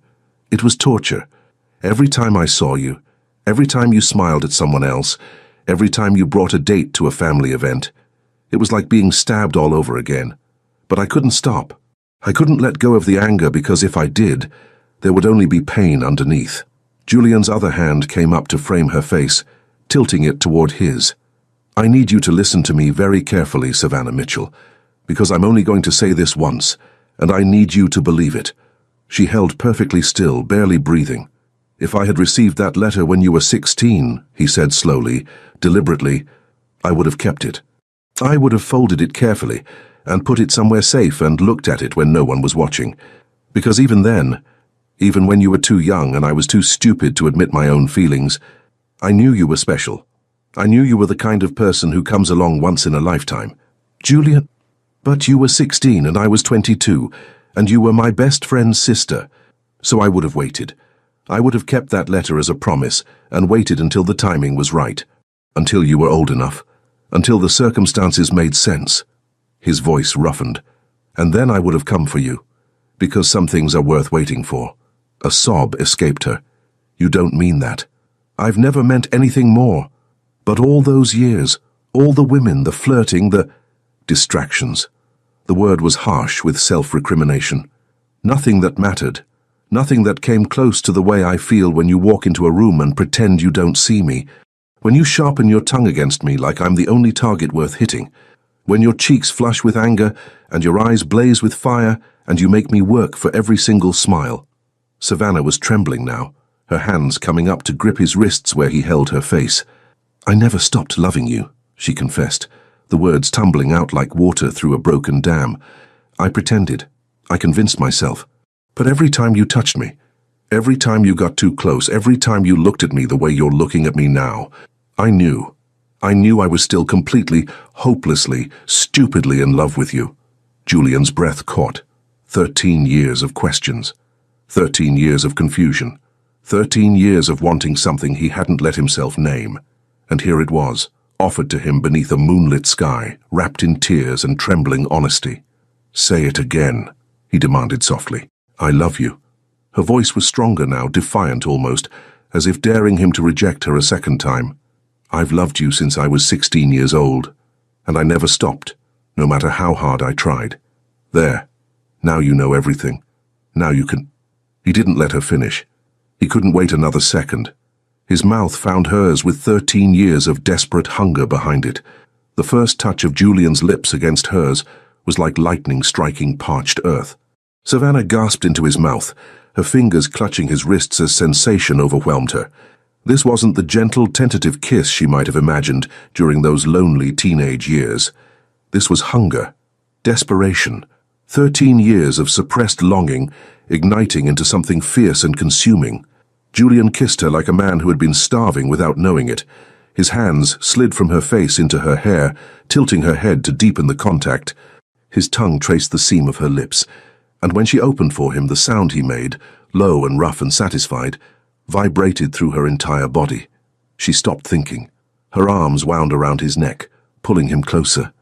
Speaker 1: It was torture. Every time I saw you, every time you smiled at someone else, every time you brought a date to a family event, it was like being stabbed all over again. But I couldn't stop. I couldn't let go of the anger because if I did, there would only be pain underneath. Julian's other hand came up to frame her face, tilting it toward his. I need you to listen to me very carefully, Savannah Mitchell, because I'm only going to say this once, and I need you to believe it. She held perfectly still, barely breathing. If I had received that letter when you were 16, he said slowly, deliberately, I would have kept it. I would have folded it carefully and put it somewhere safe and looked at it when no one was watching. Because even then, even when you were too young and I was too stupid to admit my own feelings, I knew you were special. I knew you were the kind of person who comes along once in a lifetime. Julian, but you were 16 and I was 22, and you were my best friend's sister. So I would have waited. I would have kept that letter as a promise and waited until the timing was right, until you were old enough, until the circumstances made sense. His voice roughened. And then I would have come for you, because some things are worth waiting for. A sob escaped her. You don't mean that. I've never meant anything more. But all those years, all the women, the flirting, the distractions. The word was harsh with self-recrimination. Nothing that mattered. Nothing that came close to the way I feel when you walk into a room and pretend you don't see me. When you sharpen your tongue against me like I'm the only target worth hitting. When your cheeks flush with anger and your eyes blaze with fire and you make me work for every single smile. Savannah was trembling now, her hands coming up to grip his wrists where he held her face. I never stopped loving you, she confessed, the words tumbling out like water through a broken dam. I pretended. I convinced myself. But every time you touched me, every time you got too close, every time you looked at me the way you're looking at me now, I knew I was still completely, hopelessly, stupidly in love with you. Julian's breath caught. 13 years of questions. 13 years of confusion. 13 years of wanting something he hadn't let himself name. And here it was, offered to him beneath a moonlit sky, wrapped in tears and trembling honesty. Say it again, he demanded softly. I love you. Her voice was stronger now, defiant almost, as if daring him to reject her a second time. I've loved you since I was 16 years old, and I never stopped, no matter how hard I tried. There. Now you know everything. Now you can... He didn't let her finish. He couldn't wait another second. His mouth found hers with 13 years of desperate hunger behind it. The first touch of Julian's lips against hers was like lightning striking parched earth. Savannah gasped into his mouth, her fingers clutching his wrists as sensation overwhelmed her. This wasn't the gentle, tentative kiss she might have imagined during those lonely teenage years. This was hunger, desperation, 13 years of suppressed longing, igniting into something fierce and consuming. Julian kissed her like a man who had been starving without knowing it. His hands slid from her face into her hair, tilting her head to deepen the contact. His tongue traced the seam of her lips, and when she opened for him, the sound he made, low and rough and satisfied, vibrated through her entire body. She stopped thinking. Her arms wound around his neck, pulling him closer.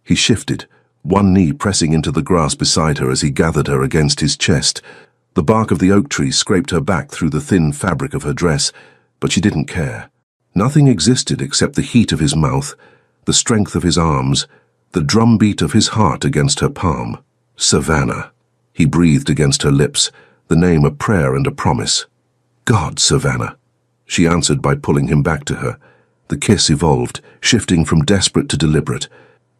Speaker 1: He shifted, one knee pressing into the grass beside her as he gathered her against his chest. The bark of the oak tree scraped her back through the thin fabric of her dress, but she didn't care. Nothing existed except the heat of his mouth, the strength of his arms, the drumbeat of his heart against her palm. Savannah. He breathed against her lips, the name a prayer and a promise. God, Savannah. She answered by pulling him back to her. The kiss evolved, shifting from desperate to deliberate.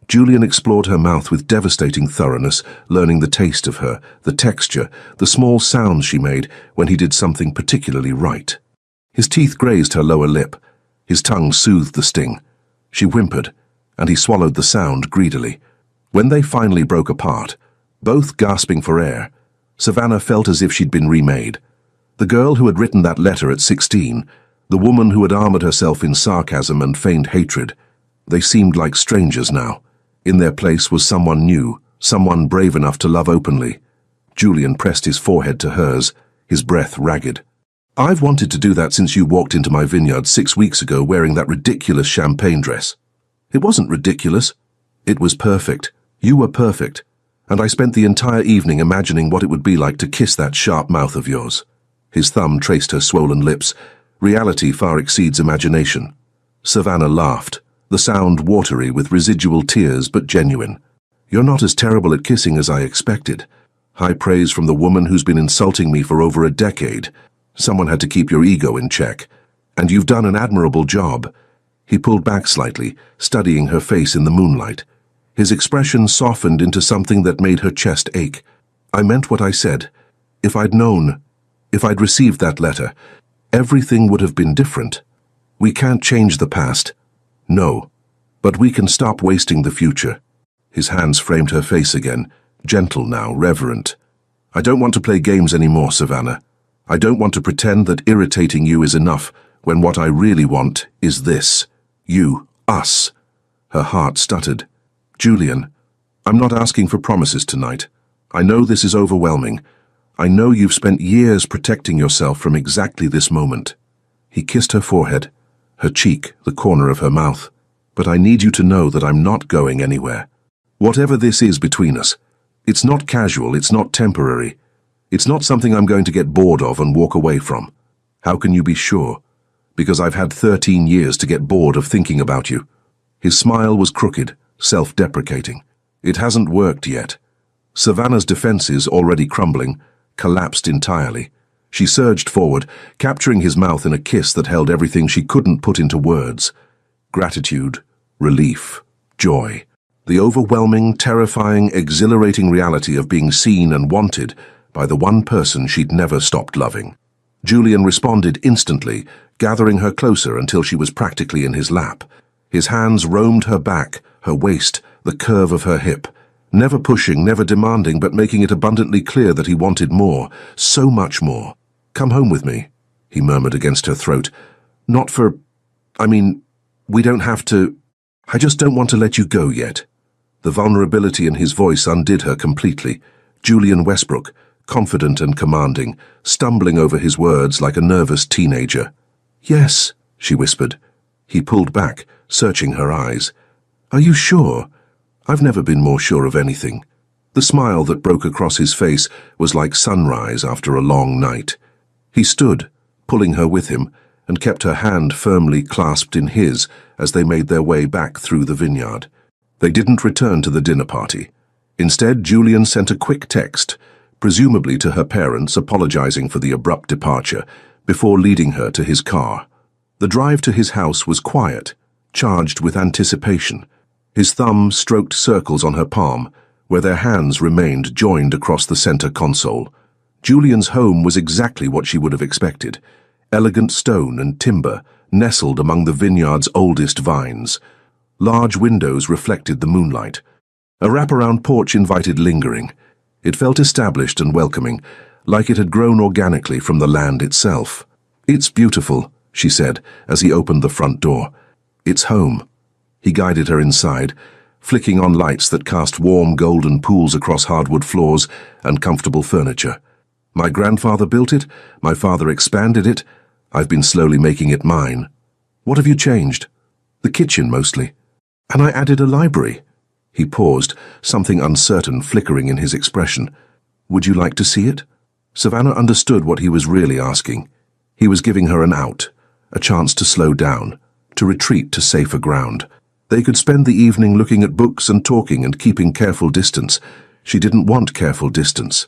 Speaker 1: Julian explored her mouth with devastating thoroughness, learning the taste of her, the texture, the small sounds she made when he did something particularly right. His teeth grazed her lower lip. His tongue soothed the sting. She whimpered, and he swallowed the sound greedily. When they finally broke apart, both gasping for air, Savannah felt as if she'd been remade. The girl who had written that letter at 16, the woman who had armored herself in sarcasm and feigned hatred, they seemed like strangers now. In their place was someone new, someone brave enough to love openly. Julian pressed his forehead to hers, his breath ragged. "I've wanted to do that since you walked into my vineyard 6 weeks ago wearing that ridiculous champagne dress." "It wasn't ridiculous. It was perfect. You were perfect. And I spent the entire evening imagining what it would be like to kiss that sharp mouth of yours." His thumb traced her swollen lips. Reality far exceeds imagination. Savannah laughed, the sound watery with residual tears but genuine. "You're not as terrible at kissing as I expected. High praise from the woman who's been insulting me for over a decade. Someone had to keep your ego in check. And you've done an admirable job." He pulled back slightly, studying her face in the moonlight. His expression softened into something that made her chest ache. "I meant what I said. If I'd known, if I'd received that letter, everything would have been different. We can't change the past. No, but we can stop wasting the future." His hands framed her face again, gentle now, reverent. "I don't want to play games anymore, Savannah. I don't want to pretend that irritating you is enough when what I really want is this. You, us." Her heart stuttered. "Julian, I'm not asking for promises tonight. I know this is overwhelming. I know you've spent years protecting yourself from exactly this moment." He kissed her forehead, her cheek, the corner of her mouth. "But I need you to know that I'm not going anywhere. Whatever this is between us, it's not casual, it's not temporary. It's not something I'm going to get bored of and walk away from." "How can you be sure?" "Because I've had 13 years to get bored of thinking about you." His smile was crooked, self-deprecating. "It hasn't worked yet." Savannah's defenses, already crumbling, collapsed entirely. She surged forward, capturing his mouth in a kiss that held everything she couldn't put into words. Gratitude, relief, joy. The overwhelming, terrifying, exhilarating reality of being seen and wanted by the one person she'd never stopped loving. Julian responded instantly, gathering her closer until she was practically in his lap. His hands roamed her back, her waist, the curve of her hip. Never pushing, never demanding, but making it abundantly clear that he wanted more, so much more. "Come home with me," he murmured against her throat. We don't have to. I just don't want to let you go yet." The vulnerability in his voice undid her completely. Julian Westbrook, confident and commanding, stumbling over his words like a nervous teenager. "Yes," she whispered. He pulled back, searching her eyes. "Are you sure?" "I've never been more sure of anything." The smile that broke across his face was like sunrise after a long night. He stood, pulling her with him, and kept her hand firmly clasped in his as they made their way back through the vineyard. They didn't return to the dinner party. Instead, Julian sent a quick text, presumably to her parents apologizing for the abrupt departure, before leading her to his car. The drive to his house was quiet, charged with anticipation. His thumb stroked circles on her palm, where their hands remained joined across the center console. Julian's home was exactly what she would have expected. Elegant stone and timber, nestled among the vineyard's oldest vines. Large windows reflected the moonlight. A wraparound porch invited lingering. It felt established and welcoming, like it had grown organically from the land itself. "It's beautiful," she said, as he opened the front door. "It's home." He guided her inside, flicking on lights that cast warm golden pools across hardwood floors and comfortable furniture. "My grandfather built it, my father expanded it, I've been slowly making it mine." "What have you changed?" "The kitchen, mostly. And I added a library." He paused, something uncertain flickering in his expression. "Would you like to see it?" Savannah understood what he was really asking. He was giving her an out, a chance to slow down, to retreat to safer ground. They could spend the evening looking at books and talking and keeping careful distance. She didn't want careful distance.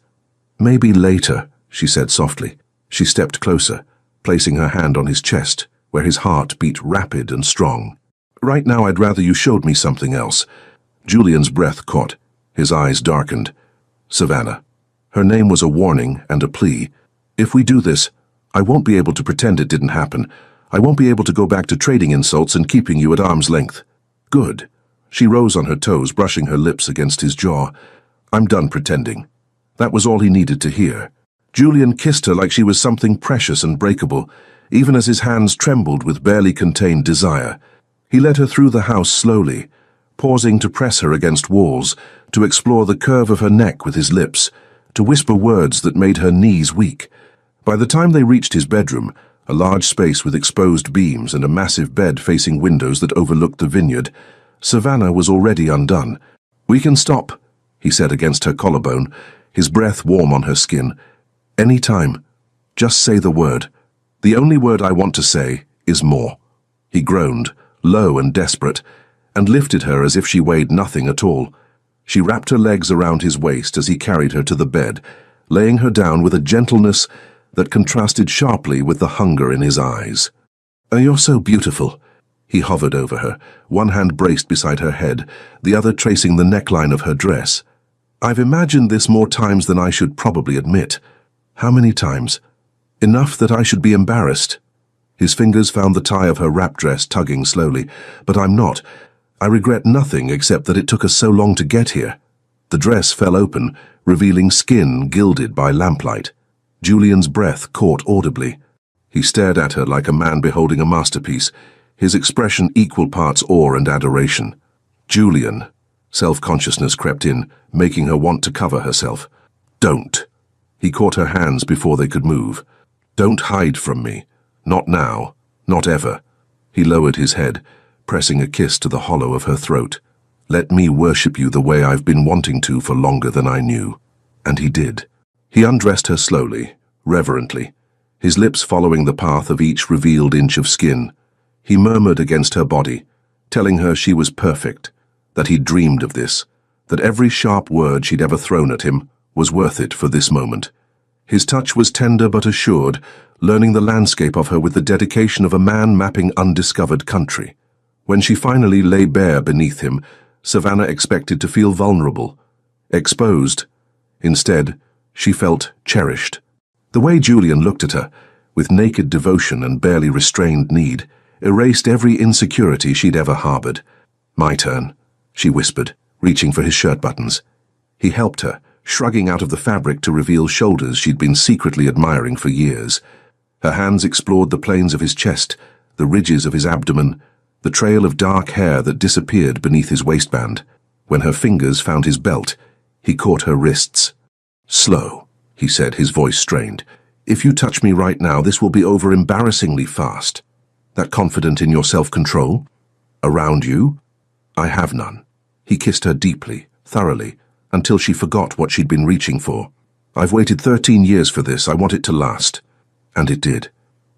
Speaker 1: "Maybe later," she said softly. She stepped closer, placing her hand on his chest, where his heart beat rapid and strong. "Right now I'd rather you showed me something else. Julian's breath caught. His eyes darkened. Savannah. Her name was a warning and a plea. If we do this, I won't be able to pretend it didn't happen. I won't be able to go back to trading insults and keeping you at arm's length. Good. She rose on her toes, brushing her lips against his jaw. I'm done pretending. That was all he needed to hear. Julian kissed her like she was something precious and breakable, even as his hands trembled with barely contained desire. He led her through the house slowly, pausing to press her against walls, to explore the curve of her neck with his lips, to whisper words that made her knees weak. By the time they reached his bedroom, a large space with exposed beams and a massive bed facing windows that overlooked the vineyard, Savannah was already undone. We can stop, he said against her collarbone, his breath warm on her skin. Any time. Just say the word. The only word I want to say is more. He groaned, low and desperate, and lifted her as if she weighed nothing at all. She wrapped her legs around his waist as he carried her to the bed, laying her down with a gentleness that contrasted sharply with the hunger in his eyes. You're so beautiful. He hovered over her, one hand braced beside her head, the other tracing the neckline of her dress. I've imagined this more times than I should probably admit. How many times? Enough that I should be embarrassed. His fingers found the tie of her wrap dress, tugging slowly. But I'm not. I regret nothing except that it took us so long to get here. The dress fell open, revealing skin gilded by lamplight. Julian's breath caught audibly. He stared at her like a man beholding a masterpiece, his expression equal parts awe and adoration. Julian. Self-consciousness crept in, making her want to cover herself. Don't. He caught her hands before they could move. Don't hide from me. Not now. Not ever. He lowered his head, pressing a kiss to the hollow of her throat. Let me worship you the way I've been wanting to for longer than I knew. And he did. He undressed her slowly, reverently, his lips following the path of each revealed inch of skin. He murmured against her body, telling her she was perfect, that he'd dreamed of this, that every sharp word she'd ever thrown at him was worth it for this moment. His touch was tender but assured, learning the landscape of her with the dedication of a man mapping undiscovered country. When she finally lay bare beneath him, Savannah expected to feel vulnerable, exposed. Instead, she felt cherished. The way Julian looked at her, with naked devotion and barely restrained need, erased every insecurity she'd ever harbored. My turn, she whispered, reaching for his shirt buttons. He helped her, shrugging out of the fabric to reveal shoulders she'd been secretly admiring for years. Her hands explored the planes of his chest, the ridges of his abdomen, the trail of dark hair that disappeared beneath his waistband. When her fingers found his belt, he caught her wrists. Slow, he said, his voice strained. If you touch me right now, this will be over embarrassingly fast. That confident in your self-control? Around you? I have none. He kissed her deeply, thoroughly, until she forgot what she'd been reaching for. I've waited 13 years for this. I want it to last. And it did.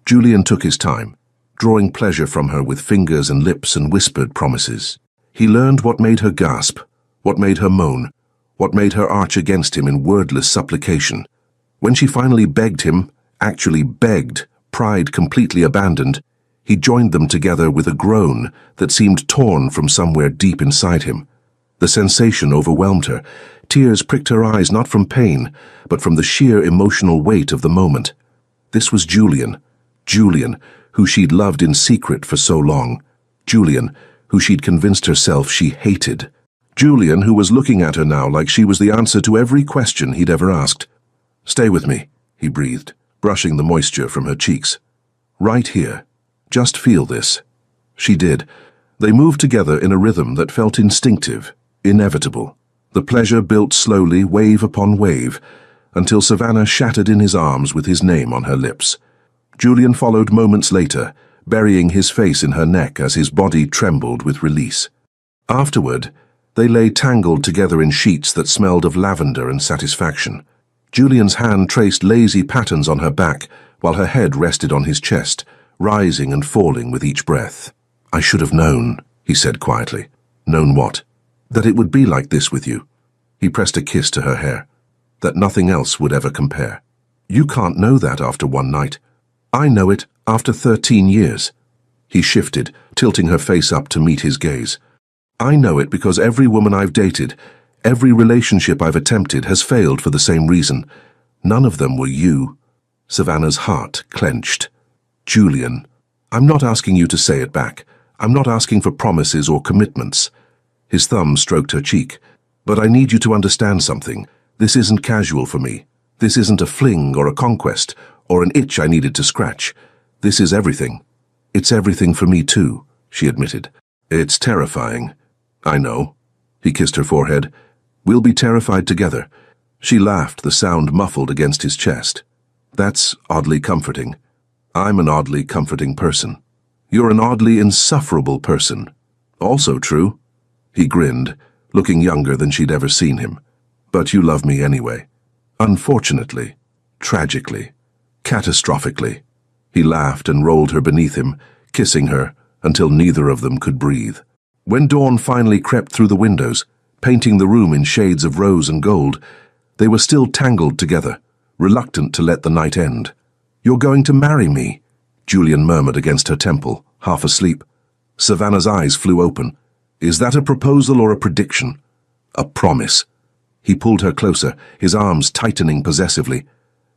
Speaker 1: Julian took his time, drawing pleasure from her with fingers and lips and whispered promises. He learned what made her gasp, what made her moan, what made her arch against him in wordless supplication. When she finally begged him, actually begged, pride completely abandoned, he joined them together with a groan that seemed torn from somewhere deep inside him. The sensation overwhelmed her. Tears pricked her eyes not from pain, but from the sheer emotional weight of the moment. This was Julian, who she'd loved in secret for so long. Julian, who she'd convinced herself she hated. Julian, who was looking at her now like she was the answer to every question he'd ever asked. Stay with me, he breathed, brushing the moisture from her cheeks. Right here. Just feel this. She did. They moved together in a rhythm that felt instinctive, inevitable. The pleasure built slowly, wave upon wave, until Savannah shattered in his arms with his name on her lips. Julian followed moments later, burying his face in her neck as his body trembled with release. Afterward, they lay tangled together in sheets that smelled of lavender and satisfaction. Julian's hand traced lazy patterns on her back, while her head rested on his chest, rising and falling with each breath. I should have known, he said quietly. Known what? That it would be like this with you. He pressed a kiss to her hair. That nothing else would ever compare. You can't know that after one night. I know it after 13 years. He shifted, tilting her face up to meet his gaze. I know it because every woman I've dated, every relationship I've attempted has failed for the same reason. None of them were you. Savannah's heart clenched. Julian, I'm not asking you to say it back. I'm not asking for promises or commitments. His thumb stroked her cheek. But I need you to understand something. This isn't casual for me. This isn't a fling or a conquest, or an itch I needed to scratch. This is everything. It's everything for me too, she admitted. It's terrifying. I know. He kissed her forehead. We'll be terrified together. She laughed, the sound muffled against his chest. That's oddly comforting. I'm an oddly comforting person. You're an oddly insufferable person. Also true. He grinned, looking younger than she'd ever seen him. But you love me anyway. Unfortunately, tragically, catastrophically. He laughed and rolled her beneath him, kissing her until neither of them could breathe. When dawn finally crept through the windows, painting the room in shades of rose and gold, they were still tangled together, reluctant to let the night end. You're going to marry me, Julian murmured against her temple, half asleep. Savannah's eyes flew open. Is that a proposal or a prediction? A promise. He pulled her closer, his arms tightening possessively.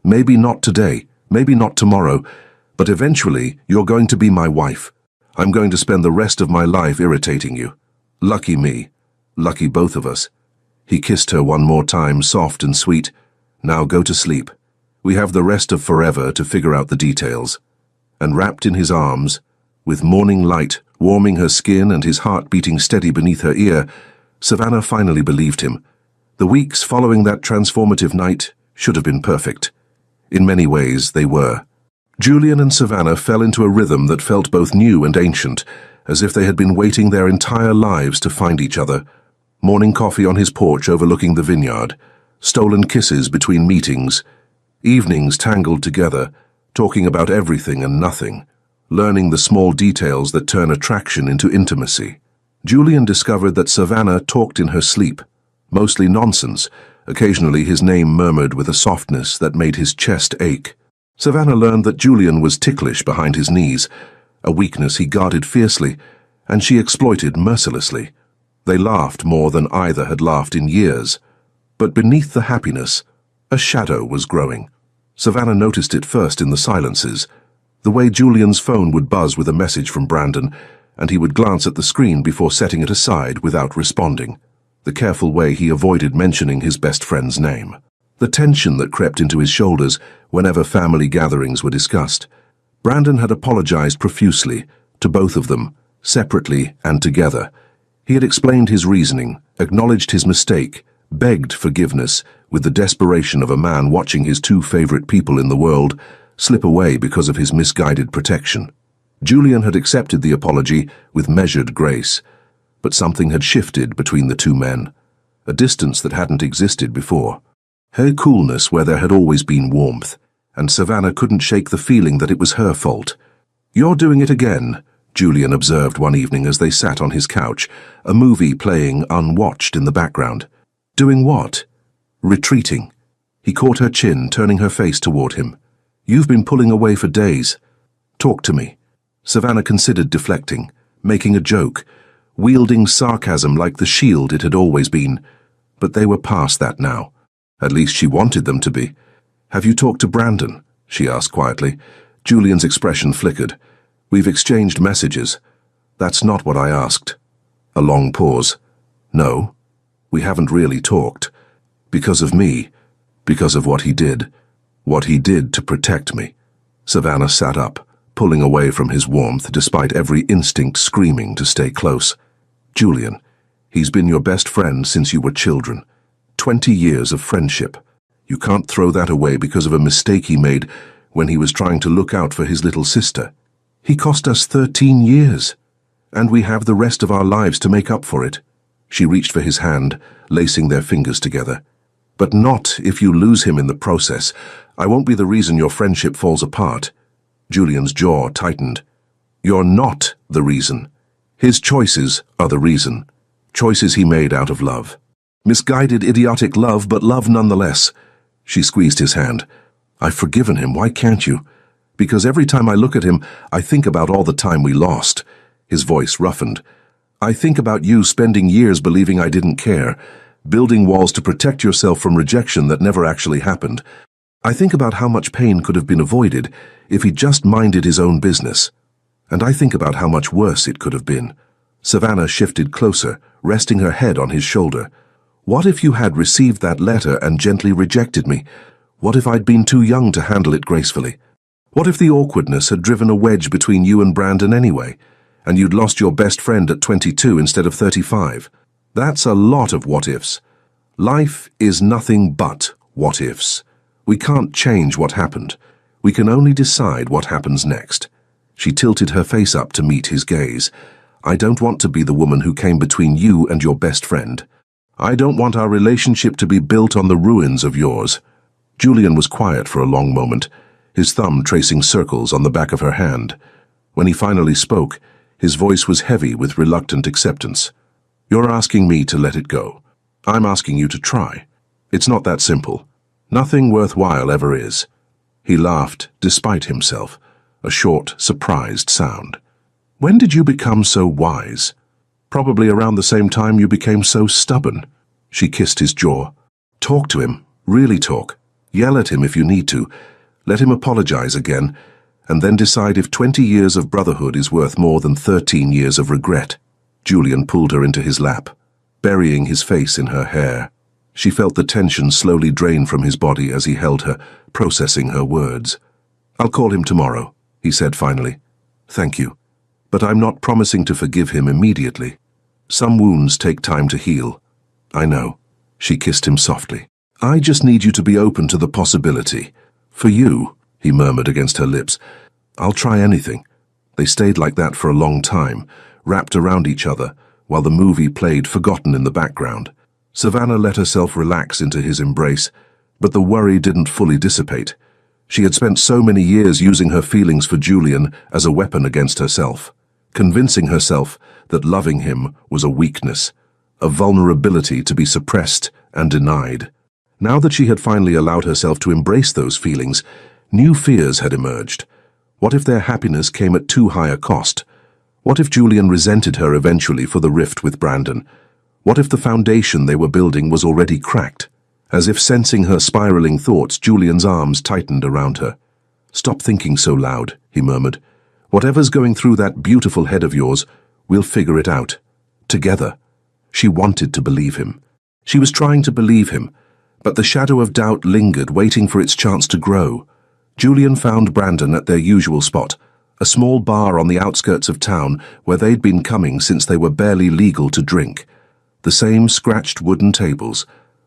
Speaker 1: Maybe not today, maybe not tomorrow, but eventually you're going to be my wife. I'm going to spend the rest of my life irritating you. Lucky me. Lucky both of us. He kissed her one more time, soft and sweet. Now go to sleep. We have the rest of forever to figure out the details. And wrapped in his arms, with morning light warming her skin and his heart beating steady beneath her ear, Savannah finally believed him. The weeks following that transformative night should have been perfect. In many ways, they were. Julian and Savannah fell into a rhythm that felt both new and ancient, as if they had been waiting their entire lives to find each other. Morning coffee on his porch overlooking the vineyard, stolen kisses between meetings, evenings tangled together, talking about everything and nothing, learning the small details that turn attraction into intimacy. Julian discovered that Savannah talked in her sleep, mostly nonsense. Occasionally his name murmured with a softness that made his chest ache. Savannah learned that Julian was ticklish behind his knees, a weakness he guarded fiercely, and she exploited mercilessly. They laughed more than either had laughed in years. But beneath the happiness, a shadow was growing. Savannah noticed it first in the silences, the way Julian's phone would buzz with a message from Brandon, and he would glance at the screen before setting it aside without responding. The careful way he avoided mentioning his best friend's name. The tension that crept into his shoulders whenever family gatherings were discussed. Brandon had apologized profusely to both of them, separately and together. He had explained his reasoning, acknowledged his mistake, begged forgiveness with the desperation of a man watching his two favorite people in the world slip away because of his misguided protection. Julian had accepted the apology with measured grace, but something had shifted between the two men, a distance that hadn't existed before. Her coolness where there had always been warmth, and Savannah couldn't shake the feeling that it was her fault. "You're doing it again," Julian observed one evening as they sat on his couch, a movie playing unwatched in the background. "Doing what?" "Retreating." He caught her chin, turning her face toward him. "You've been pulling away for days. Talk to me." Savannah considered deflecting, making a joke, wielding sarcasm like the shield it had always been. But they were past that now. At least she wanted them to be. "Have you talked to Brandon?" she asked quietly. Julian's expression flickered. "We've exchanged messages." "That's not what I asked." A long pause. "No, we haven't really talked. Because of me. Because of what he did. What he did to protect me." Savannah sat up, pulling away from his warmth despite every instinct screaming to stay close. "Julian, he's been your best friend since you were children. 20 years of friendship. You can't throw that away because of a mistake he made when he was trying to look out for his little sister. He cost us 13 years, and we have the rest of our lives to make up for it." She reached for his hand, lacing their fingers together. "But not if you lose him in the process. I won't be the reason your friendship falls apart." Julian's jaw tightened. "You're not the reason. His choices are the reason. Choices he made out of love. Misguided, idiotic love, but love nonetheless." She squeezed his hand. "I've forgiven him, why can't you? Because every time I look at him, I think about all the time we lost." His voice roughened. I think about you spending years believing I didn't care, building walls to protect yourself from rejection that never actually happened. I think about how much pain could have been avoided if he just minded his own business. And I think about how much worse it could have been. Savannah shifted closer, resting her head on his shoulder. What if you had received that letter and gently rejected me? What if I'd been too young to handle it gracefully? What if the awkwardness had driven a wedge between you and Brandon anyway, and you'd lost your best friend at 22 instead of 35? That's a lot of what-ifs. Life is nothing but what-ifs. We can't change what happened. We can only decide what happens next. She tilted her face up to meet his gaze. I don't want to be the woman who came between you and your best friend. I don't want our relationship to be built on the ruins of yours. Julian was quiet for a long moment, his thumb tracing circles on the back of her hand. When he finally spoke, his voice was heavy with reluctant acceptance. You're asking me to let it go. I'm asking you to try. It's not that simple. Nothing worthwhile ever is. He laughed, despite himself, a short, surprised sound. When did you become so wise? Probably around the same time you became so stubborn. She kissed his jaw. Talk to him. Really talk. Yell at him if you need to. Let him apologize again, and then decide if 20 years of brotherhood is worth more than 13 years of regret. Julian pulled her into his lap, burying his face in her hair. She felt the tension slowly drain from his body as he held her, processing her words. I'll call him tomorrow, he said finally. Thank you. But I'm not promising to forgive him immediately. Some wounds take time to heal. I know. She kissed him softly. I just need you to be open to the possibility. For you, he murmured against her lips. I'll try anything. They stayed like that for a long time, wrapped around each other, while the movie played forgotten in the background. Savannah let herself relax into his embrace, but the worry didn't fully dissipate. She had spent so many years using her feelings for Julian as a weapon against herself, convincing herself that loving him was a weakness, a vulnerability to be suppressed and denied. Now that she had finally allowed herself to embrace those feelings, new fears had emerged. What if their happiness came at too high a cost? What if Julian resented her eventually for the rift with Brandon? What if the foundation they were building was already cracked? As if sensing her spiraling thoughts, Julian's arms tightened around her. Stop thinking so loud, he murmured. Whatever's going through that beautiful head of yours, we'll figure it out. Together. She wanted to believe him. She was trying to believe him, but the shadow of doubt lingered, waiting for its chance to grow. Julian found Brandon at their usual spot, a small bar on the outskirts of town where they'd been coming since they were barely legal to drink. The same scratched wooden tables,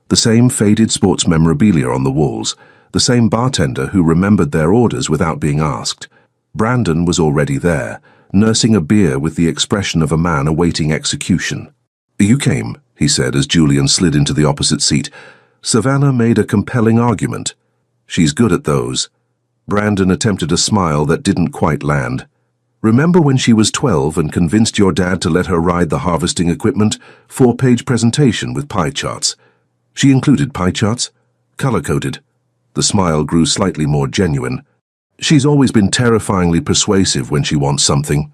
Speaker 1: the same faded sports memorabilia on the walls, the same bartender who remembered their orders without being asked. Brandon was already there, nursing a beer with the expression of a man awaiting execution. You came, he said as Julian slid into the opposite seat. Savannah made a compelling argument. She's good at those. Brandon attempted a smile that didn't quite land. Remember when she was 12 and convinced your dad to let her ride the harvesting equipment? 4-page presentation with pie charts. She included pie charts, color-coded. The smile grew slightly more genuine. She's always been terrifyingly persuasive when she wants something.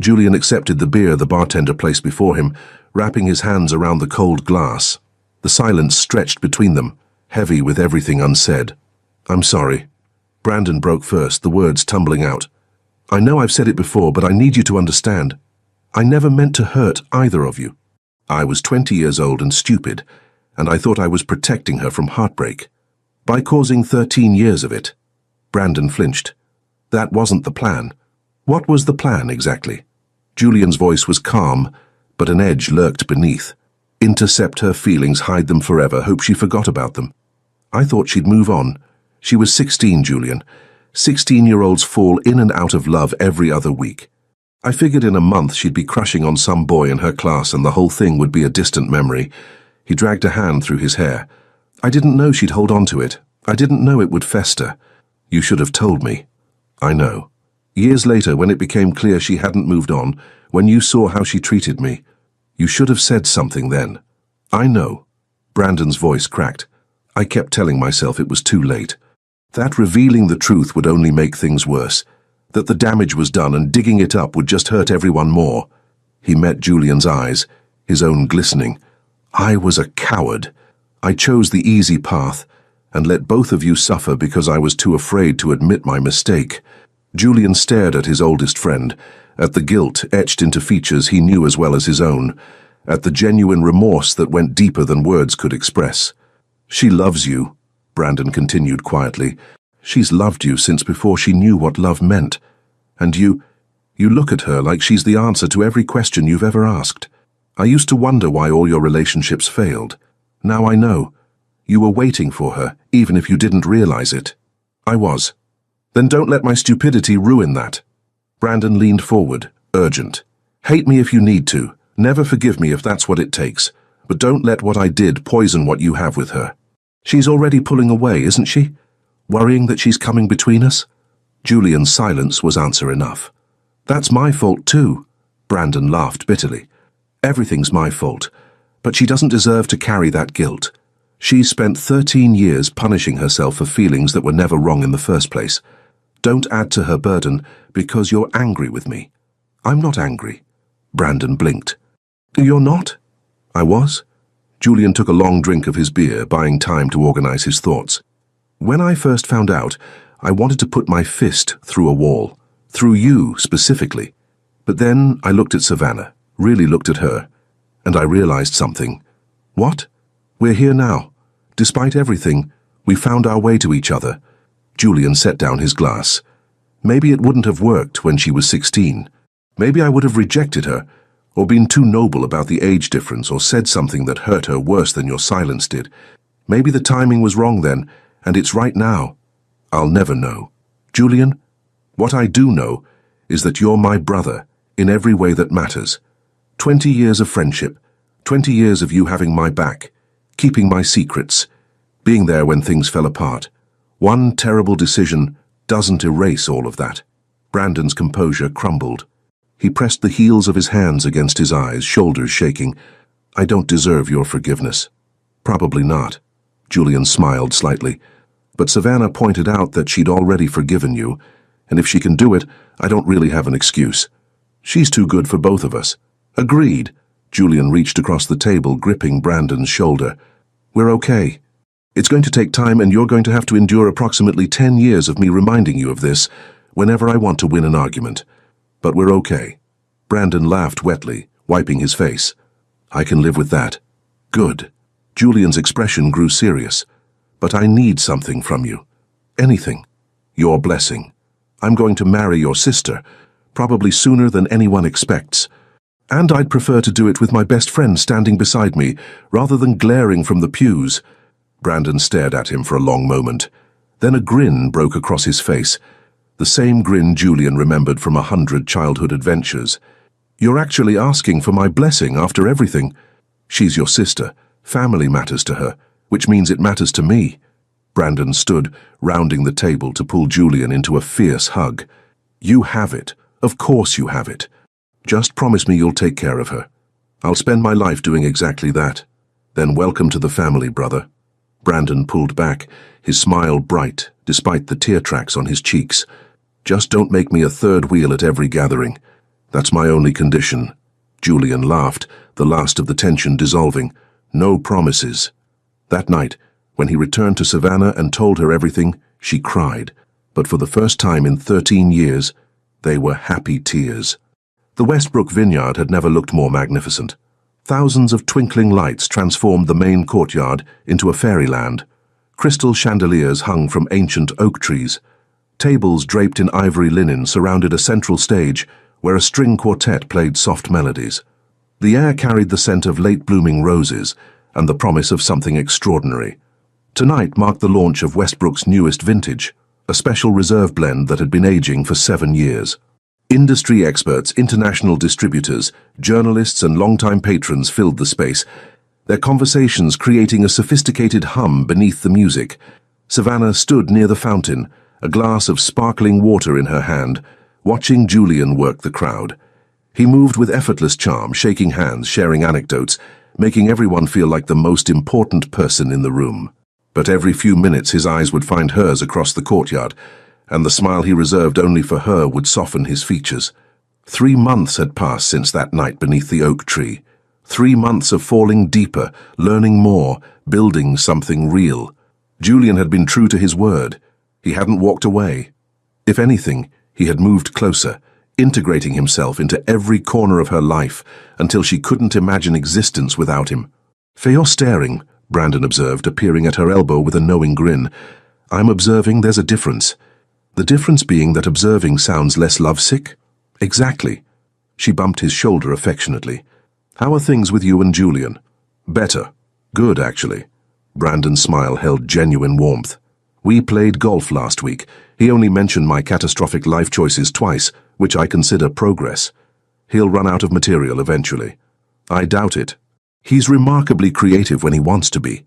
Speaker 1: Julian accepted the beer the bartender placed before him, wrapping his hands around the cold glass. The silence stretched between them, heavy with everything unsaid. I'm sorry. Brandon broke first, the words tumbling out. I know I've said it before, but I need you to understand. I never meant to hurt either of you. I was 20 years old and stupid, and I thought I was protecting her from heartbreak. By causing 13 years of it. Brandon flinched. That wasn't the plan. What was the plan, exactly? Julian's voice was calm, but an edge lurked beneath. Intercept her feelings, hide them forever, hope she forgot about them. I thought she'd move on. She was 16, Julian. 16-year-olds fall in and out of love every other week. I figured in a month she'd be crushing on some boy in her class and the whole thing would be a distant memory. He dragged a hand through his hair. I didn't know she'd hold on to it. I didn't know it would fester. You should have told me. I know. Years later, when it became clear she hadn't moved on, when you saw how she treated me, you should have said something then. I know. Brandon's voice cracked. I kept telling myself it was too late. That revealing the truth would only make things worse. That the damage was done and digging it up would just hurt everyone more. He met Julian's eyes, his own glistening. I was a coward. I chose the easy path and let both of you suffer because I was too afraid to admit my mistake. Julian stared at his oldest friend, at the guilt etched into features he knew as well as his own, at the genuine remorse that went deeper than words could express. She loves you, Brandon continued quietly. She's loved you since before she knew what love meant. And you look at her like she's the answer to every question you've ever asked. I used to wonder why all your relationships failed. Now I know. You were waiting for her, even if you didn't realize it. I was. Then don't let my stupidity ruin that. Brandon leaned forward, urgent. Hate me if you need to. Never forgive me if that's what it takes. But don't let what I did poison what you have with her. She's already pulling away, isn't she? Worrying that she's coming between us? Julian's silence was answer enough. That's my fault too. Brandon laughed bitterly. Everything's my fault, but she doesn't deserve to carry that guilt. She's spent 13 years punishing herself for feelings that were never wrong in the first place. Don't add to her burden because you're angry with me. I'm not angry. Brandon blinked. You're not? I was. Julian took a long drink of his beer, buying time to organize his thoughts. When I first found out, I wanted to put my fist through a wall. Through you, specifically. But then I looked at Savannah, really looked at her, and I realized something. What? We're here now. Despite everything, we found our way to each other. Julian set down his glass. Maybe it wouldn't have worked when she was 16. Maybe I would have rejected her, or been too noble about the age difference, or said something that hurt her worse than your silence did. Maybe the timing was wrong then, and it's right now. I'll never know. Julian, what I do know is that you're my brother in every way that matters. 20 years of friendship, 20 years of you having my back, keeping my secrets, being there when things fell apart. One terrible decision doesn't erase all of that. Brandon's composure crumbled. He pressed the heels of his hands against his eyes, shoulders shaking. I don't deserve your forgiveness. Probably not. Julian smiled slightly. But Savannah pointed out that she'd already forgiven you, and if she can do it, I don't really have an excuse. She's too good for both of us. Agreed. Julian reached across the table, gripping Brandon's shoulder. We're okay. It's going to take time, and you're going to have to endure approximately 10 years of me reminding you of this whenever I want to win an argument. But we're okay. Brandon laughed wetly, wiping his face. I can live with that. Good. Julian's expression grew serious. But I need something from you. Anything. Your blessing. I'm going to marry your sister, probably sooner than anyone expects. And I'd prefer to do it with my best friend standing beside me, rather than glaring from the pews. Brandon stared at him for a long moment. Then a grin broke across his face, the same grin Julian remembered from 100 childhood adventures. You're actually asking for my blessing after everything. She's your sister. Family matters to her, which means it matters to me. Brandon stood, rounding the table to pull Julian into a fierce hug. You have it. Of course you have it. Just promise me you'll take care of her. I'll spend my life doing exactly that. Then welcome to the family, brother. Brandon pulled back, his smile bright, despite the tear tracks on his cheeks. Just don't make me a third wheel at every gathering. That's my only condition. Julian laughed, the last of the tension dissolving. No promises. That night, when he returned to Savannah and told her everything, she cried. But for the first time in 13 years, they were happy tears. The Westbrook vineyard had never looked more magnificent. Thousands of twinkling lights transformed the main courtyard into a fairyland. Crystal chandeliers hung from ancient oak trees. Tables draped in ivory linen surrounded a central stage where a string quartet played soft melodies. The air carried the scent of late-blooming roses and the promise of something extraordinary. Tonight marked the launch of Westbrook's newest vintage, a special reserve blend that had been aging for 7 years. Industry experts, international distributors, journalists and longtime patrons filled the space, their conversations creating a sophisticated hum beneath the music. Savannah stood near the fountain, a glass of sparkling water in her hand, watching Julian work the crowd. He moved with effortless charm, shaking hands, sharing anecdotes, making everyone feel like the most important person in the room. But every few minutes his eyes would find hers across the courtyard, and the smile he reserved only for her would soften his features. 3 months had passed since that night beneath the oak tree. 3 months of falling deeper, learning more, building something real. Julian had been true to his word. He hadn't walked away. If anything, he had moved closer, integrating himself into every corner of her life until she couldn't imagine existence without him. "For your staring," Brandon observed, appearing at her elbow with a knowing grin. "I'm observing there's a difference. The difference being that observing sounds less lovesick?" "Exactly." She bumped his shoulder affectionately. "How are things with you and Julian?" "Better. Good, actually." Brandon's smile held genuine warmth. "We played golf last week. He only mentioned my catastrophic life choices twice, which I consider progress. He'll run out of material eventually." "I doubt it. He's remarkably creative when he wants to be."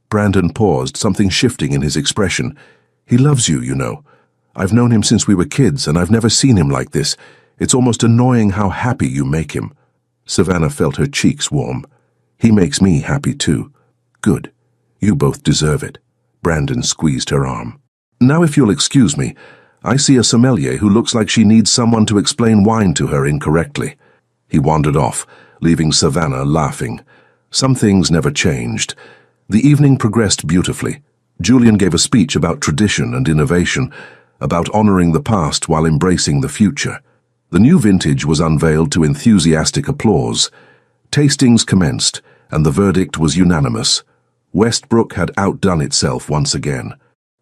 Speaker 1: Brandon paused, something shifting in his expression. "He loves you, you know. I've known him since we were kids, and I've never seen him like this. It's almost annoying how happy you make him." Savannah felt her cheeks warm. "He makes me happy too." "Good. You both deserve it." Brandon squeezed her arm. "Now if you'll excuse me, I see a sommelier who looks like she needs someone to explain wine to her incorrectly." He wandered off, leaving Savannah laughing. Some things never changed. The evening progressed beautifully. Julian gave a speech about tradition and innovation, about honoring the past while embracing the future. The new vintage was unveiled to enthusiastic applause. Tastings commenced, and the verdict was unanimous. Westbrook had outdone itself once again.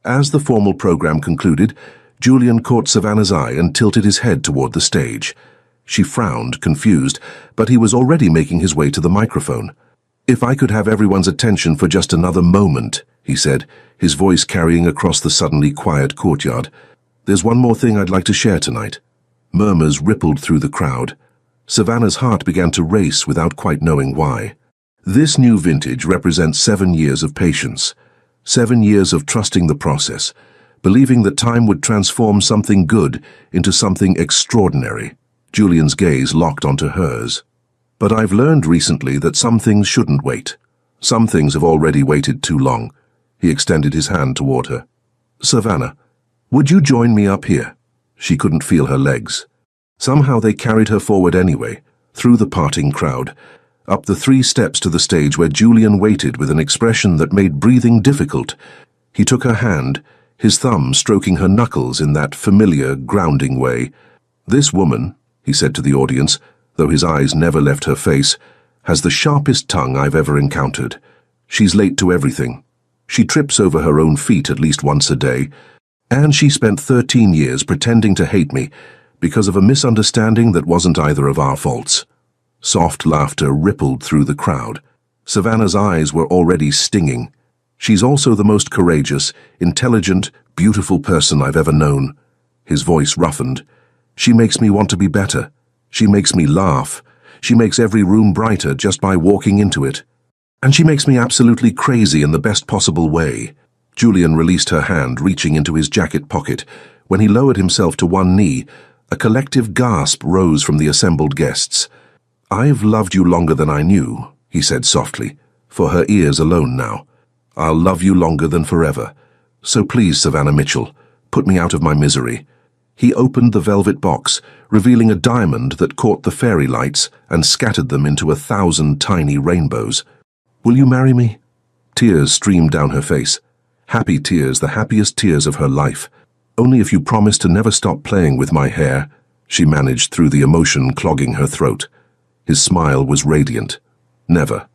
Speaker 1: As the formal program concluded, Julian caught Savannah's eye and tilted his head toward the stage. She frowned, confused, but he was already making his way to the microphone. "If I could have everyone's attention for just another moment," he said, his voice carrying across the suddenly quiet courtyard. "There's one more thing I'd like to share tonight." Murmurs rippled through the crowd. Savannah's heart began to race without quite knowing why. This new vintage represents 7 years of patience, 7 years of trusting the process, believing that time would transform something good into something extraordinary. Julian's gaze locked onto hers. "But I've learned recently that some things shouldn't wait. Some things have already waited too long." He extended his hand toward her. "Savannah, would you join me up here?" She couldn't feel her legs. Somehow they carried her forward anyway, through the parting crowd, up the 3 steps to the stage where Julian waited with an expression that made breathing difficult. He took her hand, his thumb stroking her knuckles in that familiar, grounding way. "This woman," he said to the audience, though his eyes never left her face, "has the sharpest tongue I've ever encountered. She's late to everything. She trips over her own feet at least once a day. And she spent 13 years pretending to hate me because of a misunderstanding that wasn't either of our faults." Soft laughter rippled through the crowd. Savannah's eyes were already stinging. "She's also the most courageous, intelligent, beautiful person I've ever known." His voice roughened. "She makes me want to be better. She makes me laugh. She makes every room brighter just by walking into it. And she makes me absolutely crazy in the best possible way." Julian released her hand, reaching into his jacket pocket. When he lowered himself to one knee, a collective gasp rose from the assembled guests. "I've loved you longer than I knew," he said softly, for her ears alone now. "I'll love you longer than forever. So please, Savannah Mitchell, put me out of my misery." He opened the velvet box, revealing a diamond that caught the fairy lights and scattered them into 1,000 tiny rainbows. "Will you marry me?" Tears streamed down her face. Happy tears, the happiest tears of her life. "Only if you promise to never stop playing with my hair," she managed through the emotion clogging her throat. His smile was radiant. "Never.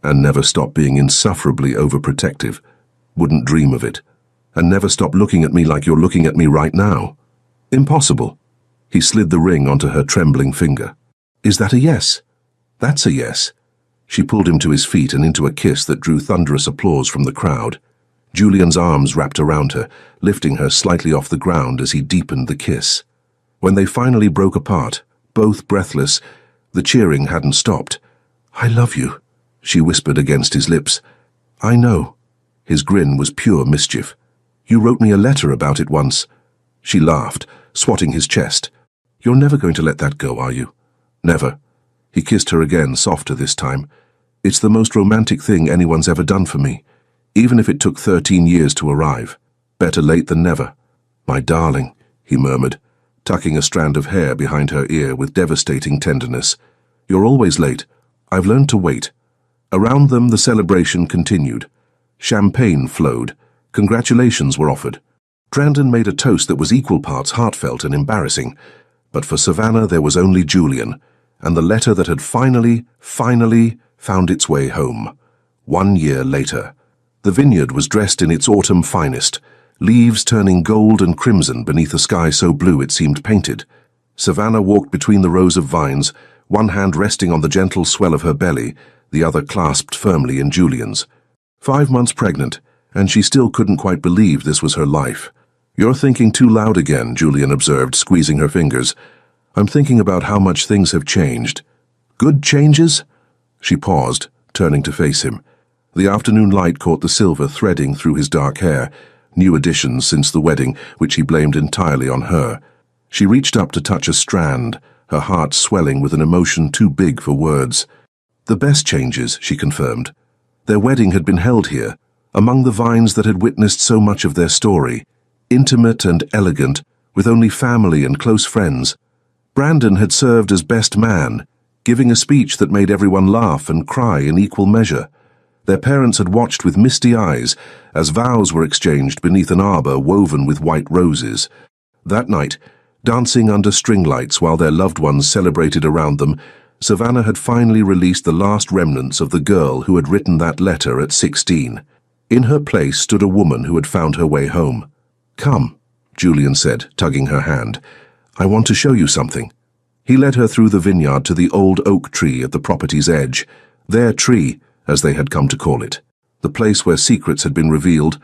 Speaker 1: And never stop being insufferably overprotective. Wouldn't dream of it. And never stop looking at me like you're looking at me right now." "Impossible." He slid the ring onto her trembling finger. "Is that a yes?" "That's a yes." She pulled him to his feet and into a kiss that drew thunderous applause from the crowd. Julian's arms wrapped around her, lifting her slightly off the ground as he deepened the kiss. When they finally broke apart, both breathless, the cheering hadn't stopped. "I love you," she whispered against his lips. "I know." His grin was pure mischief. "You wrote me a letter about it once." She laughed, swatting his chest. "You're never going to let that go, are you?" "Never." He kissed her again, softer this time. "It's the most romantic thing anyone's ever done for me, even if it took 13 years to arrive. Better late than never." "My darling," he murmured. tucking a strand of hair behind her ear with devastating tenderness. "You're always late. I've learned to wait." Around them, the celebration continued. Champagne flowed. Congratulations were offered. Brandon made a toast that was equal parts heartfelt and embarrassing. But for Savannah, there was only Julian, and the letter that had finally found its way home. 1 year later. The vineyard was dressed in its autumn finest, leaves turning gold and crimson beneath a sky so blue it seemed painted. Savannah walked between the rows of vines, one hand resting on the gentle swell of her belly, the other clasped firmly in Julian's. 5 months pregnant, and she still couldn't quite believe this was her life. "You're thinking too loud again," Julian observed, squeezing her fingers. "I'm thinking about how much things have changed." "Good changes?" She paused, turning to face him. The afternoon light caught the silver threading through his dark hair, new additions since the wedding, which he blamed entirely on her. She reached up to touch a strand, her heart swelling with an emotion too big for words. "The best changes," she confirmed. Their wedding had been held here, among the vines that had witnessed so much of their story, intimate and elegant, with only family and close friends. Brandon had served as best man, giving a speech that made everyone laugh and cry in equal measure. Their parents had watched with misty eyes as vows were exchanged beneath an arbor woven with white roses. That night, dancing under string lights while their loved ones celebrated around them, Savannah had finally released the last remnants of the girl who had written that letter at 16. In her place stood a woman who had found her way home. "Come," Julian said, tugging her hand. "I want to show you something." He led her through the vineyard to the old oak tree at the property's edge, their tree, as they had come to call it, the place where secrets had been revealed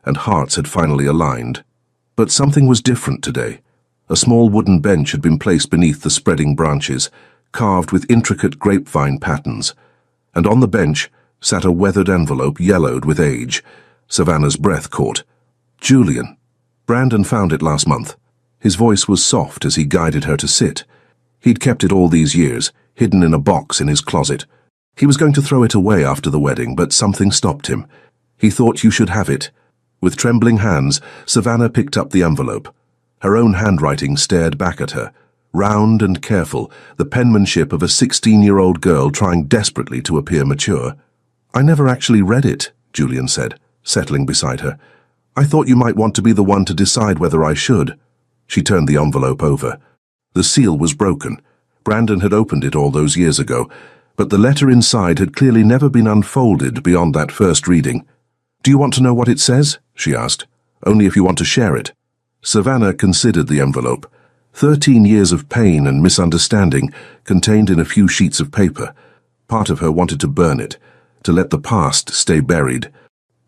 Speaker 1: and hearts had finally aligned. But something was different today. A small wooden bench had been placed beneath the spreading branches, carved with intricate grapevine patterns, and on the bench sat a weathered envelope yellowed with age. Savannah's breath caught. "Julian." Brandon found it last month. His voice was soft as he guided her to sit. He'd kept it all these years, hidden in a box in his closet. He was going to throw it away after the wedding, but something stopped him. He thought you should have it. With trembling hands, Savannah picked up the envelope. Her own handwriting stared back at her, round and careful, the penmanship of a 16-year-old girl trying desperately to appear mature. "I never actually read it," Julian said, settling beside her. "I thought you might want to be the one to decide whether I should." She turned the envelope over. The seal was broken. Brandon had opened it all those years ago, but the letter inside had clearly never been unfolded beyond that first reading. "Do you want to know what it says?" she asked. "Only if you want to share it." Savannah considered the envelope. 13 years of pain and misunderstanding contained in a few sheets of paper. Part of her wanted to burn it, to let the past stay buried.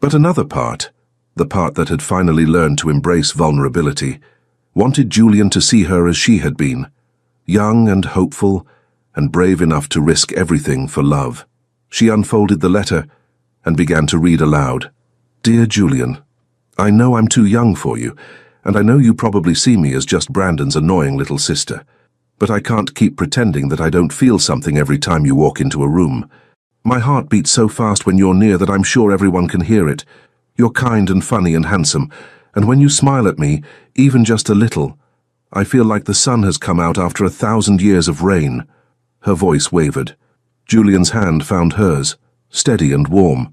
Speaker 1: But another part, the part that had finally learned to embrace vulnerability, wanted Julian to see her as she had been, young and hopeful, and brave enough to risk everything for love. She unfolded the letter and began to read aloud. "Dear Julian, I know I'm too young for you, and I know you probably see me as just Brandon's annoying little sister. But I can't keep pretending that I don't feel something every time you walk into a room. My heart beats so fast when you're near that I'm sure everyone can hear it. You're kind and funny and handsome, and when you smile at me, even just a little, I feel like the sun has come out after 1,000 years of rain." Her voice wavered. Julian's hand found hers, steady and warm.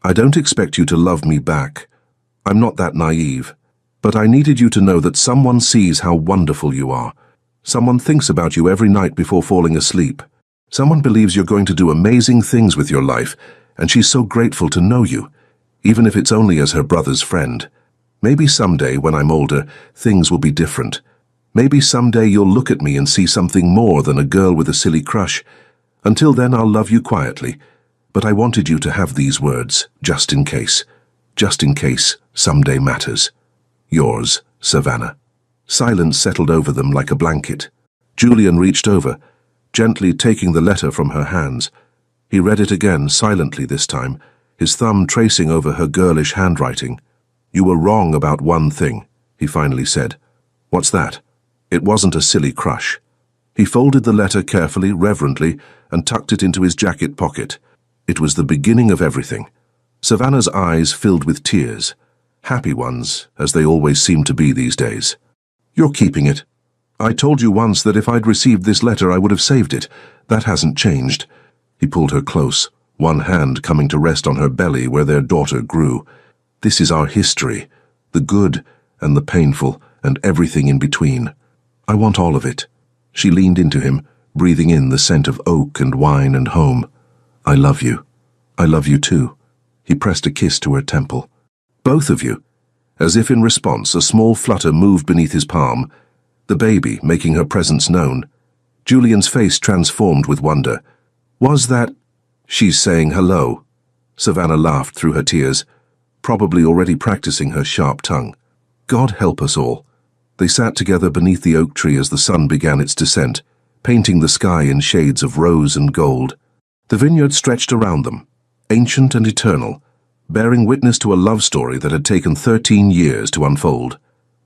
Speaker 1: "I don't expect you to love me back. I'm not that naive. But I needed you to know that someone sees how wonderful you are. Someone thinks about you every night before falling asleep. Someone believes you're going to do amazing things with your life, and she's so grateful to know you, even if it's only as her brother's friend. Maybe someday, when I'm older, things will be different. Maybe someday you'll look at me and see something more than a girl with a silly crush. Until then, I'll love you quietly. But I wanted you to have these words, just in case. Just in case someday matters. Yours, Savannah." Silence settled over them like a blanket. Julian reached over, gently taking the letter from her hands. He read it again, silently this time, his thumb tracing over her girlish handwriting. "You were wrong about one thing," he finally said. "What's that?" "It wasn't a silly crush." He folded the letter carefully, reverently, and tucked it into his jacket pocket. It was the beginning of everything. Savannah's eyes filled with tears, happy ones, as they always seem to be these days. "You're keeping it." I told you once that if I'd received this letter I would have saved it. That hasn't changed. He pulled her close, one hand coming to rest on her belly where their daughter grew. This is our history, the good and the painful and everything in between. I want all of it. She leaned into him, breathing in the scent of oak and wine and home. I love you. I love you too. He pressed a kiss to her temple. Both of you. As if in response, a small flutter moved beneath his palm, the baby making her presence known. Julian's face transformed with wonder. Was that... She's saying hello. Savannah laughed through her tears, probably already practicing her sharp tongue. God help us all. They sat together beneath the oak tree as the sun began its descent, painting the sky in shades of rose and gold. The vineyard stretched around them, ancient and eternal, bearing witness to a love story that had taken 13 years to unfold.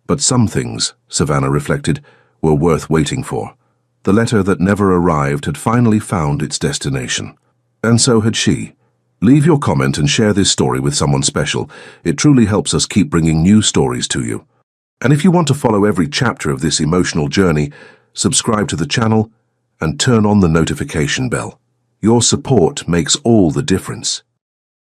Speaker 1: But some things, Savannah reflected, were worth waiting for. The letter that never arrived had finally found its destination. And so had she. Leave your comment and share this story with someone special. It truly helps us keep bringing new stories to you. And if you want to follow every chapter of this emotional journey, subscribe to the channel and turn on the notification bell. Your support makes all the difference.